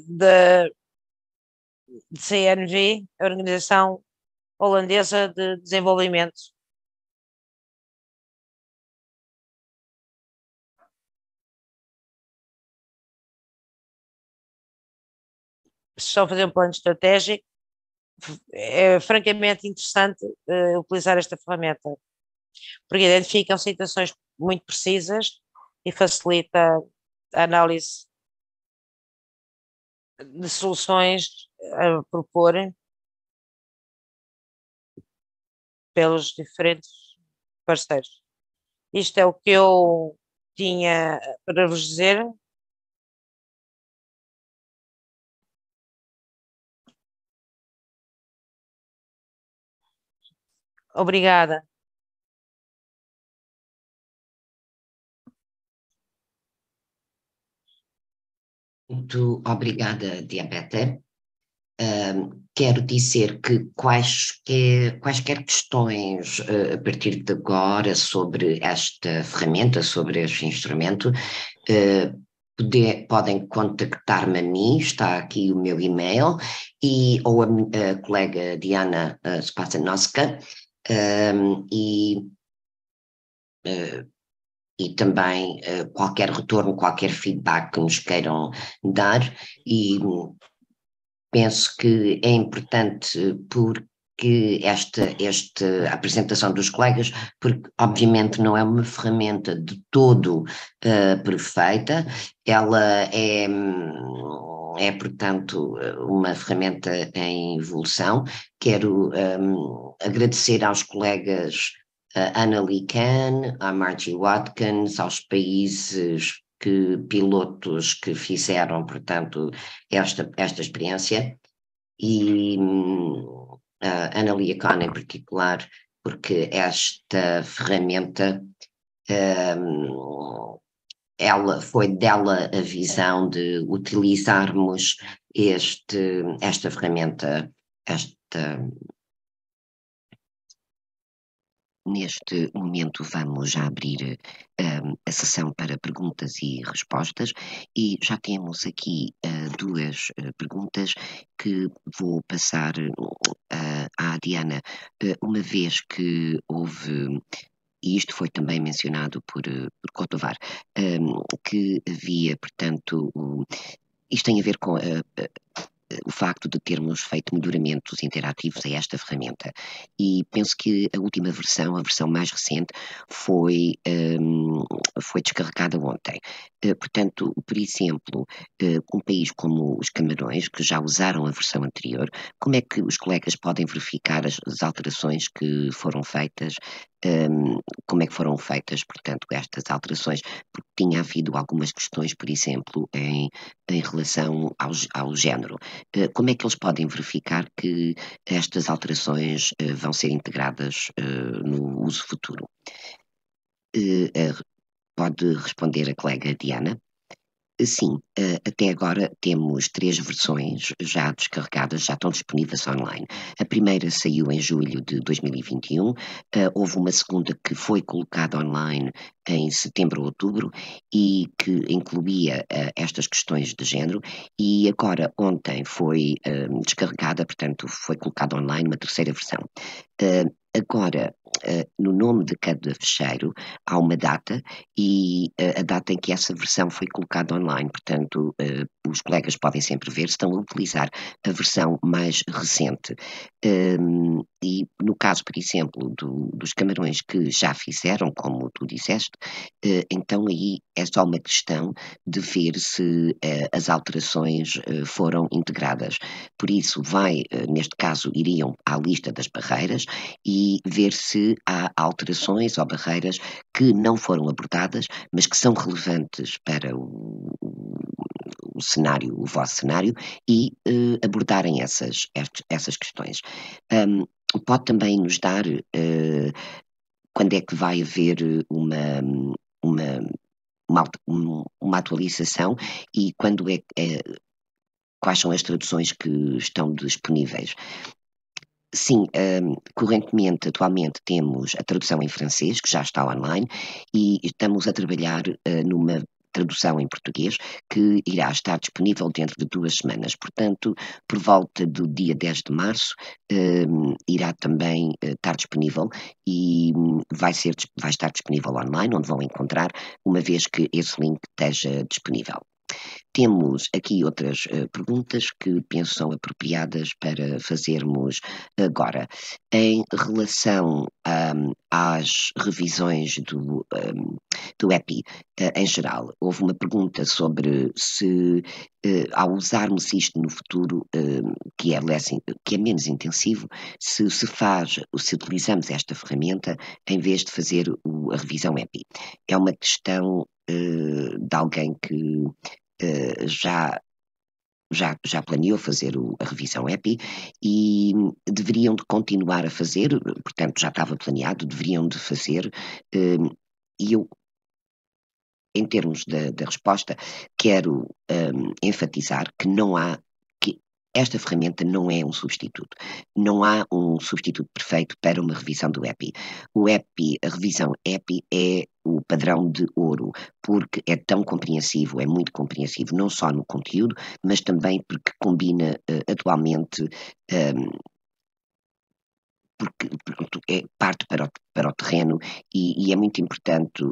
da CNV, a Organização Holandesa de Desenvolvimento. Se estão a fazer um plano estratégico, é francamente interessante utilizar esta ferramenta, porque identificam situações muito precisas e facilita a análise de soluções a propor pelos diferentes parceiros. Isto é o que eu tinha para vos dizer. Obrigada. Muito obrigada, Diabete. Quero dizer que quaisquer questões a partir de agora sobre esta ferramenta, sobre este instrumento, podem contactar-me a mim, está aqui o meu e-mail, ou a colega Diana Spasanowska, e também qualquer retorno, qualquer feedback que nos queiram dar, e penso que é importante porque esta apresentação dos colegas, porque obviamente não é uma ferramenta de todo perfeita, ela é, portanto, uma ferramenta em evolução. Quero agradecer aos colegas Anna Lee Kahn, à Margie Watkins, aos países pilotos que fizeram, portanto, esta experiência, e a Anna Lee Kahn em particular, porque esta ferramenta, foi dela a visão de utilizarmos esta ferramenta, Neste momento vamos já abrir a sessão para perguntas e respostas e já temos aqui duas perguntas que vou passar à Diana, uma vez que houve, e isto foi também mencionado por Kotovar, que havia, portanto, isto tem a ver com o facto de termos feito melhoramentos interativos a esta ferramenta. E penso que a última versão, a versão mais recente, foi descarregada ontem. Portanto, por exemplo, um país como os Camarões, que já usaram a versão anterior, como é que os colegas podem verificar as alterações que foram feitas como é que foram feitas, portanto, estas alterações, porque tinha havido algumas questões, por exemplo, em relação ao género. Como é que eles podem verificar que estas alterações vão ser integradas no uso futuro? Pode responder a colega Diana? Sim, até agora temos 3 versões já descarregadas, já estão disponíveis online. A primeira saiu em julho de 2021, houve uma segunda que foi colocada online em setembro ou outubro e que incluía estas questões de género, e agora ontem foi descarregada, portanto foi colocada online uma terceira versão. Agora, no nome de cada fecheiro há uma data e a data em que essa versão foi colocada online, portanto, os colegas podem sempre ver se estão a utilizar a versão mais recente. E no caso, por exemplo, dos camarões que já fizeram, como tu disseste, então aí é só uma questão de ver se as alterações foram integradas. Por isso, neste caso, iriam à lista das barreiras e ver se há alterações ou barreiras que não foram abordadas, mas que são relevantes para o cenário, o vosso cenário, e abordarem essas questões. Pode também nos dar quando é que vai haver uma, uma atualização e quando quais são as traduções que estão disponíveis. Sim, correntemente, atualmente, temos a tradução em francês, que já está online, e estamos a trabalhar numa tradução em português, que irá estar disponível dentro de 2 semanas. Portanto, por volta do dia 10 de março, irá também estar disponível e vai estar disponível online, onde vão encontrar, uma vez que esse link esteja disponível. Temos aqui outras perguntas que penso são apropriadas para fazermos agora. Em relação às revisões do EPI em geral, houve uma pergunta sobre se, ao usarmos isto no futuro, que é menos intensivo, se utilizamos esta ferramenta em vez de fazer a revisão EPI. É uma questão de alguém que já planeou fazer a revisão EPI e deveriam de continuar a fazer, portanto já estava planeado, deveriam de fazer, e eu, em termos da resposta, quero enfatizar que esta ferramenta não é um substituto. Não há um substituto perfeito para uma revisão do EPI. A revisão EPI é o padrão de ouro, porque é tão compreensivo, é muito compreensivo, não só no conteúdo, mas também porque combina atualmente porque pronto, parte para o terreno e é muito importante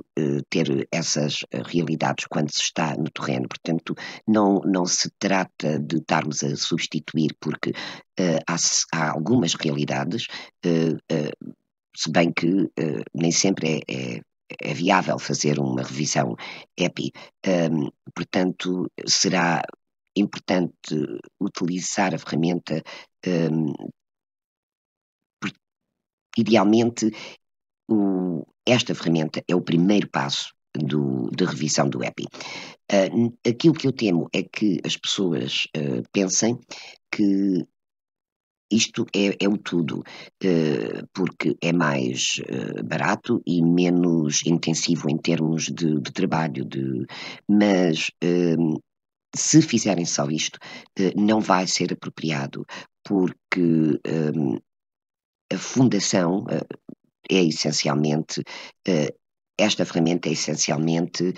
ter essas realidades quando se está no terreno. Portanto, não se trata de estarmos a substituir, porque há algumas realidades, se bem que nem sempre é viável fazer uma revisão EPI. Portanto, será importante utilizar a ferramenta. Idealmente, esta ferramenta é o primeiro passo de revisão do EPI. Aquilo que eu temo é que as pessoas pensem que isto é o tudo, porque é mais barato e menos intensivo em termos de trabalho, mas se fizerem só isto, não vai ser apropriado, porque a fundação é essencialmente, esta ferramenta é essencialmente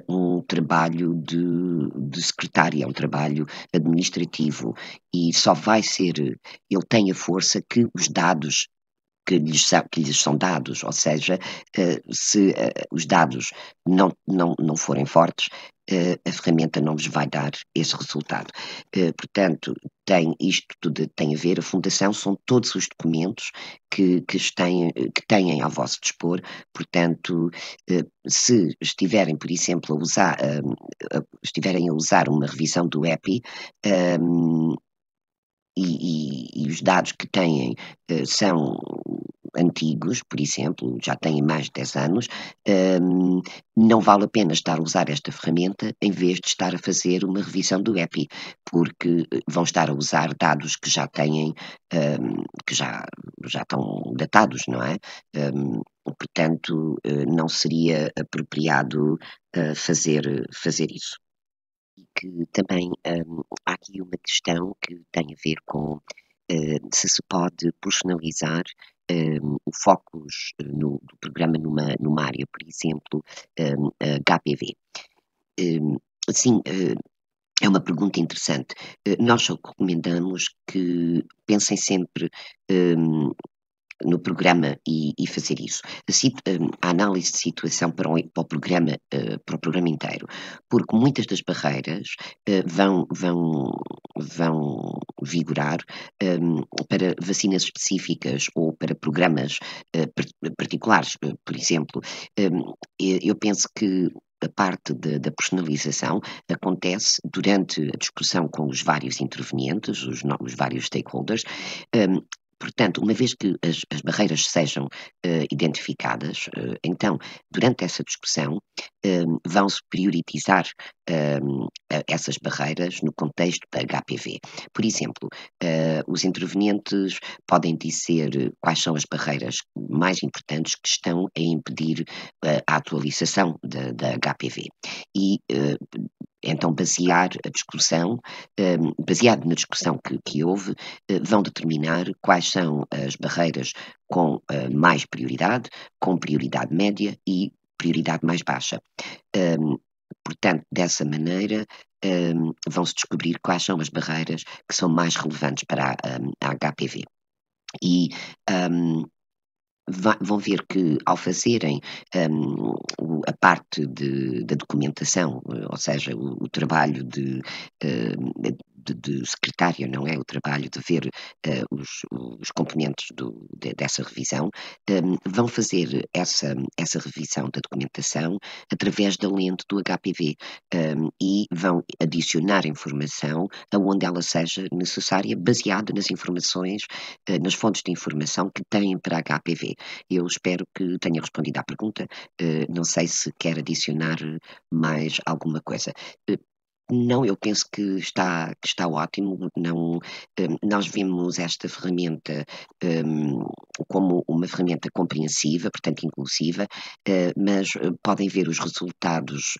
um trabalho de secretária, é um trabalho administrativo e só vai ser, ele tem a força que os dados que lhes são dados, ou seja, se os dados não forem fortes, a ferramenta não vos vai dar esse resultado. Portanto, isto tudo tem a ver, a fundação são todos os documentos que têm ao vosso dispor, portanto, se estiverem, por exemplo, estiverem a usar uma revisão do EPI, e os dados que têm são antigos, por exemplo, já têm mais de 10 anos, não vale a pena estar a usar esta ferramenta em vez de estar a fazer uma revisão do EPI, porque vão estar a usar dados que já têm, que já estão datados, não é? Portanto, não seria apropriado fazer isso. E que também há aqui uma questão que tem a ver com se pode personalizar o focus do programa numa área, por exemplo, HPV. Sim, é uma pergunta interessante. Nós só recomendamos que pensem sempre no programa e fazer isso. A análise de situação para o programa inteiro, porque muitas das barreiras vão vigorar para vacinas específicas ou para programas particulares, por exemplo. Eu penso que a parte da personalização acontece durante a discussão com os vários intervenientes, os vários stakeholders. Portanto, uma vez que as barreiras sejam identificadas, então, durante essa discussão, vão-se prioritizar essas barreiras no contexto da HPV. Por exemplo, os intervenientes podem dizer quais são as barreiras mais importantes que estão a impedir a atualização da HPV. E então basear a discussão, baseado na discussão que houve, vão determinar quais são as barreiras com mais prioridade, com prioridade média e prioridade mais baixa. Portanto, dessa maneira, vão-se descobrir quais são as barreiras que são mais relevantes para a HPV. E vão ver que ao fazerem a parte da documentação, ou seja, o trabalho de secretária, não é? O trabalho de ver os componentes dessa revisão, vão fazer essa revisão da documentação através da lente do HPV e vão adicionar informação aonde ela seja necessária, baseada nas informações, nas fontes de informação que têm para HPV. Eu espero que tenha respondido à pergunta. Não sei se quer adicionar mais alguma coisa. Não, eu penso que está ótimo. Não, nós vimos esta ferramenta como uma ferramenta compreensiva, portanto inclusiva, mas podem ver os resultados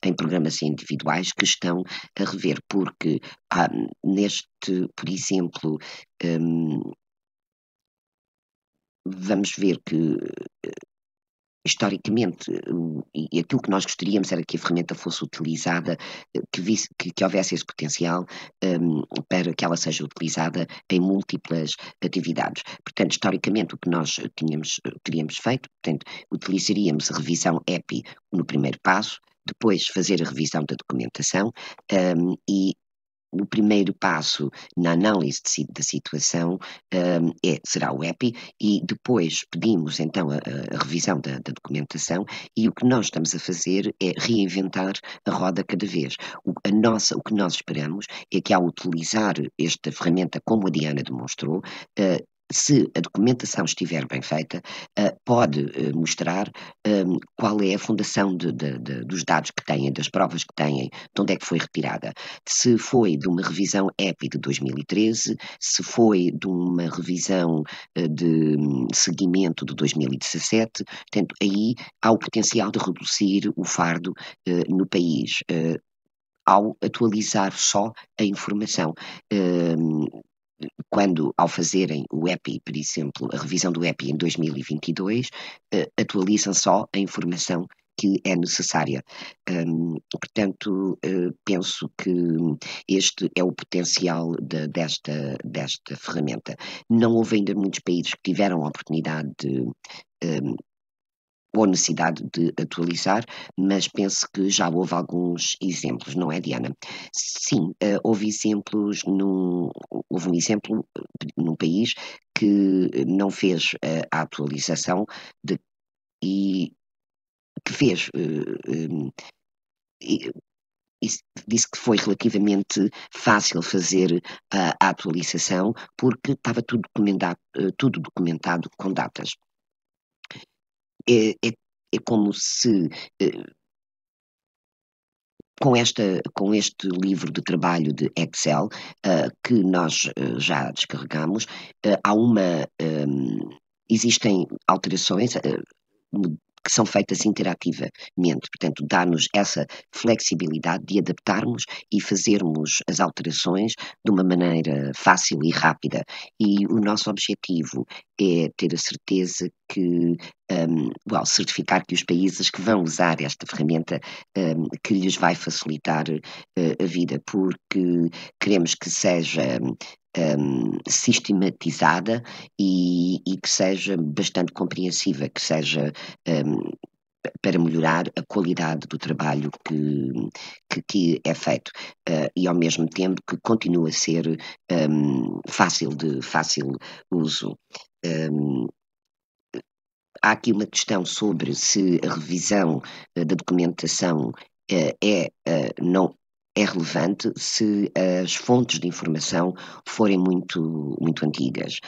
em programas individuais que estão a rever, porque por exemplo, vamos ver que historicamente, e aquilo que nós gostaríamos era que a ferramenta fosse utilizada, que houvesse esse potencial para que ela seja utilizada em múltiplas atividades. Portanto, historicamente, o que nós teríamos feito, portanto, utilizaríamos a revisão EPI no primeiro passo, depois fazer a revisão da documentação e o primeiro passo na análise da situação será o EPI e depois pedimos então a revisão da documentação e o que nós estamos a fazer é reinventar a roda cada vez. O que nós esperamos é que ao utilizar esta ferramenta como a Diana demonstrou, se a documentação estiver bem feita, pode mostrar qual é a fundação dos dados que têm, das provas que têm, de onde é que foi retirada. Se foi de uma revisão EPI de 2013, se foi de uma revisão de seguimento de 2017, portanto, aí há o potencial de reduzir o fardo no país. Ao atualizar só a informação. Quando, ao fazerem o EPI, por exemplo, a revisão do EPI em 2022, atualizam só a informação que é necessária. Portanto, penso que este é o potencial desta ferramenta. Não houve ainda muitos países que tiveram a oportunidade ou necessidade de atualizar, mas penso que já houve alguns exemplos, não é, Diana? Sim, houve exemplos houve um exemplo num país que não fez a atualização e que fez disse que foi relativamente fácil fazer a atualização, porque estava tudo documentado com datas. É como se com este livro de trabalho de Excel, que nós já descarregamos, há existem alterações que são feitas interativamente, portanto, dá-nos essa flexibilidade de adaptarmos e fazermos as alterações de uma maneira fácil e rápida. E o nosso objetivo é ter a certeza que, certificar que os países que vão usar esta ferramenta, que lhes vai facilitar a vida, porque queremos que seja sistematizada e que seja bastante compreensiva, que seja para melhorar a qualidade do trabalho que é feito e ao mesmo tempo que continua a ser fácil uso. Há aqui uma questão sobre se a revisão da documentação não é relevante se as fontes de informação forem muito antigas.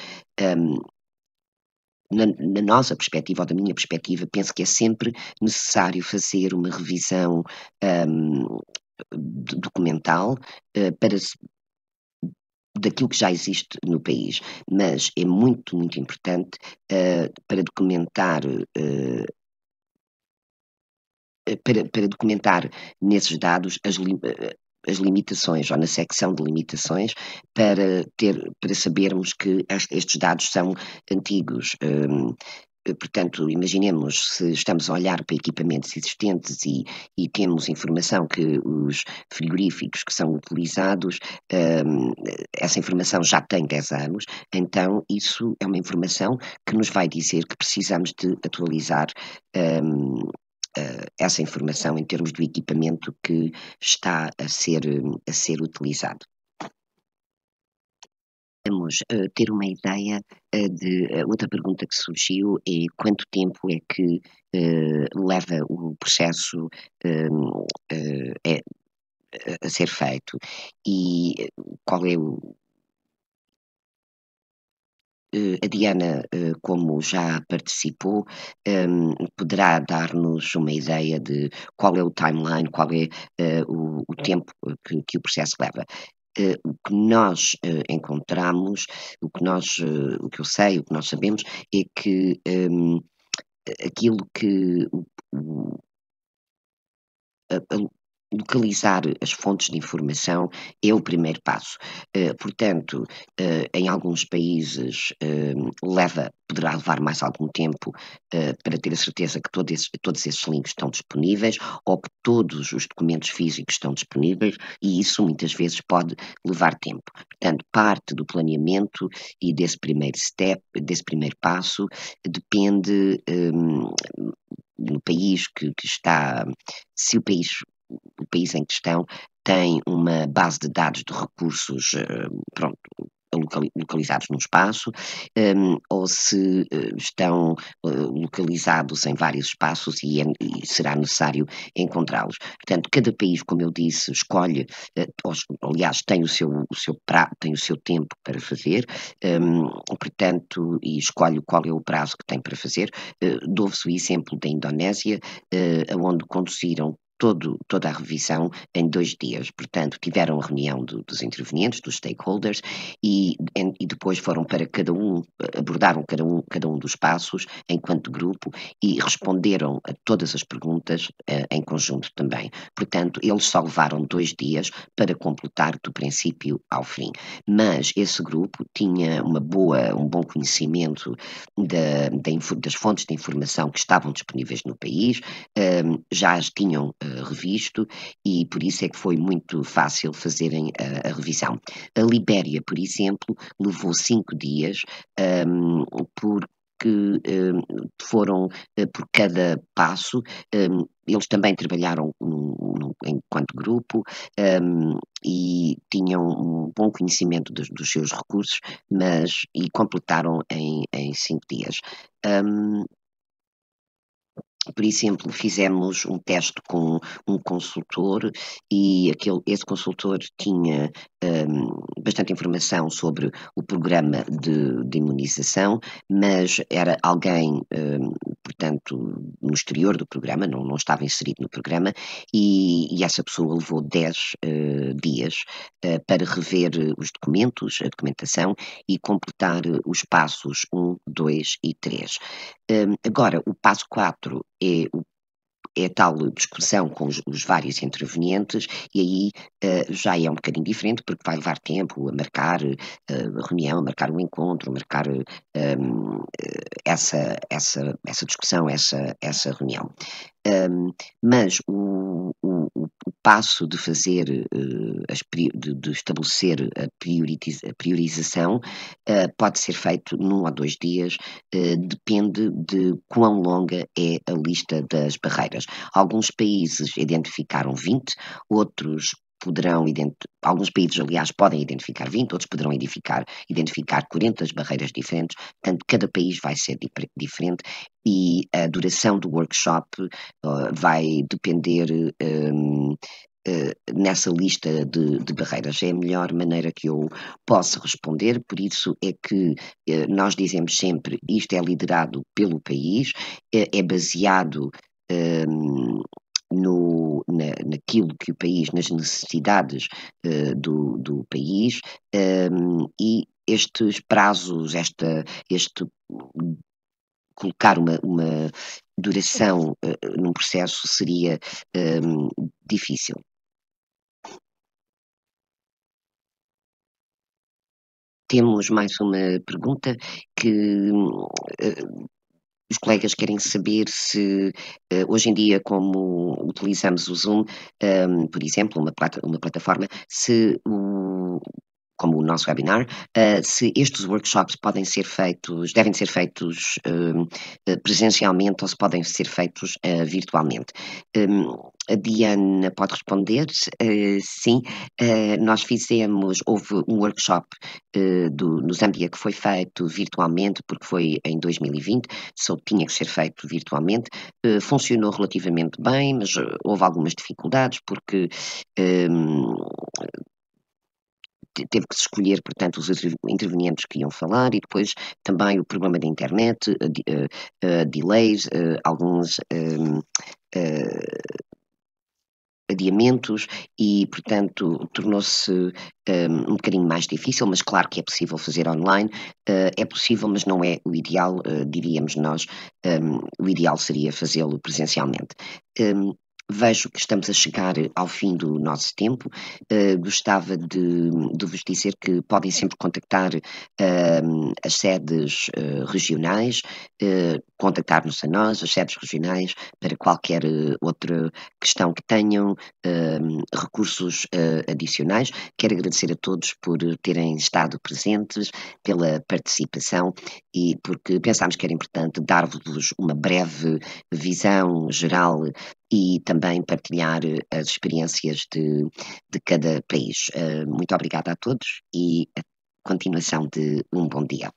Na nossa perspectiva, ou da minha perspectiva, penso que é sempre necessário fazer uma revisão documental para daquilo que já existe no país, mas é muito importante para documentar para documentar nesses dados as limitações, ou na secção de limitações, para sabermos que estes dados são antigos. Portanto, imaginemos se estamos a olhar para equipamentos existentes e temos informação que os frigoríficos que são utilizados, essa informação já tem 10 anos, então isso é uma informação que nos vai dizer que precisamos de atualizar essa informação em termos do equipamento que está a ser utilizado. Vamos ter uma ideia de outra pergunta que surgiu é quanto tempo é que leva o processo a ser feito e qual é a Diana, como já participou, poderá dar-nos uma ideia de qual é o timeline, qual é o tempo que o processo leva. O que nós encontramos, o que eu sei, o que nós sabemos, é que aquilo que localizar as fontes de informação é o primeiro passo. Portanto, em alguns países poderá levar mais algum tempo para ter a certeza que todos esses links estão disponíveis ou que todos os documentos físicos estão disponíveis e isso muitas vezes pode levar tempo. Portanto, parte do planeamento e desse primeiro passo, depende no país que está, se o país em questão tem uma base de dados de recursos, localizados num espaço, ou se estão localizados em vários espaços e será necessário encontrá-los. Portanto, cada país, como eu disse, escolhe, aliás, tem o seu tempo para fazer, portanto, e escolhe qual é o prazo que tem para fazer. Dou-vos o exemplo da Indonésia, onde conduziram toda a revisão em 2 dias. Portanto, tiveram a reunião dos intervenientes, dos stakeholders, e depois foram para abordaram cada um dos passos enquanto grupo e responderam a todas as perguntas em conjunto também. Portanto, eles só levaram 2 dias para completar do princípio ao fim. Mas esse grupo tinha um bom conhecimento das fontes de informação que estavam disponíveis no país, já as tinham revisto e por isso é que foi muito fácil fazerem a revisão. A Libéria, por exemplo, levou 5 dias, porque foram por cada passo, eles também trabalharam enquanto grupo e tinham um bom conhecimento dos seus recursos, e completaram em 5 dias. Por exemplo, fizemos um teste com um consultor e esse consultor tinha bastante informação sobre o programa de imunização, mas era alguém, portanto, no exterior do programa, não estava inserido no programa, e essa pessoa levou 10 dias para rever os documentos, a documentação, e completar os passos 1, 2 e 3. Agora, o passo 4 é a tal discussão com os vários intervenientes, e aí já é um bocadinho diferente, porque vai levar tempo a marcar a reunião, a marcar o encontro, a marcar essa discussão, essa reunião. Mas o passo de fazer, de estabelecer a priorização, pode ser feito num ou 2 dias, depende de quão longa é a lista das barreiras. Alguns países identificaram 20, outros poderão alguns países, aliás, podem identificar 20, outros poderão identificar 40 barreiras diferentes, portanto, cada país vai ser diferente e a duração do workshop vai depender nessa lista de barreiras. É a melhor maneira que eu posso responder, por isso é que nós dizemos sempre isto é liderado pelo país, é baseado naquilo que o país, nas necessidades do país, e estes prazos, este colocar uma duração num processo seria difícil. Temos mais uma pergunta que os colegas querem saber se hoje em dia, como utilizamos o Zoom, por exemplo, uma plataforma, se como o nosso webinar, se estes workshops devem ser feitos presencialmente ou se podem ser feitos virtualmente. A Diana pode responder, sim, houve um workshop no Zâmbia que foi feito virtualmente, porque foi em 2020, só tinha que ser feito virtualmente, funcionou relativamente bem, mas houve algumas dificuldades, porque teve que se escolher, portanto, os intervenientes que iam falar e depois também o problema da internet, delays, alguns adiamentos e, portanto, tornou-se um bocadinho mais difícil, mas claro que é possível fazer online, é possível, mas não é o ideal, diríamos nós, o ideal seria fazê-lo presencialmente. Vejo que estamos a chegar ao fim do nosso tempo. Gostava de vos dizer que podem sempre contactar as sedes regionais, contactar-nos a nós, as sedes regionais, para qualquer outra questão que tenham, recursos adicionais. Quero agradecer a todos por terem estado presentes, pela participação e porque pensámos que era importante dar-vos uma breve visão geral e também partilhar as experiências de cada país. Muito obrigada a todos e a continuação de um bom dia.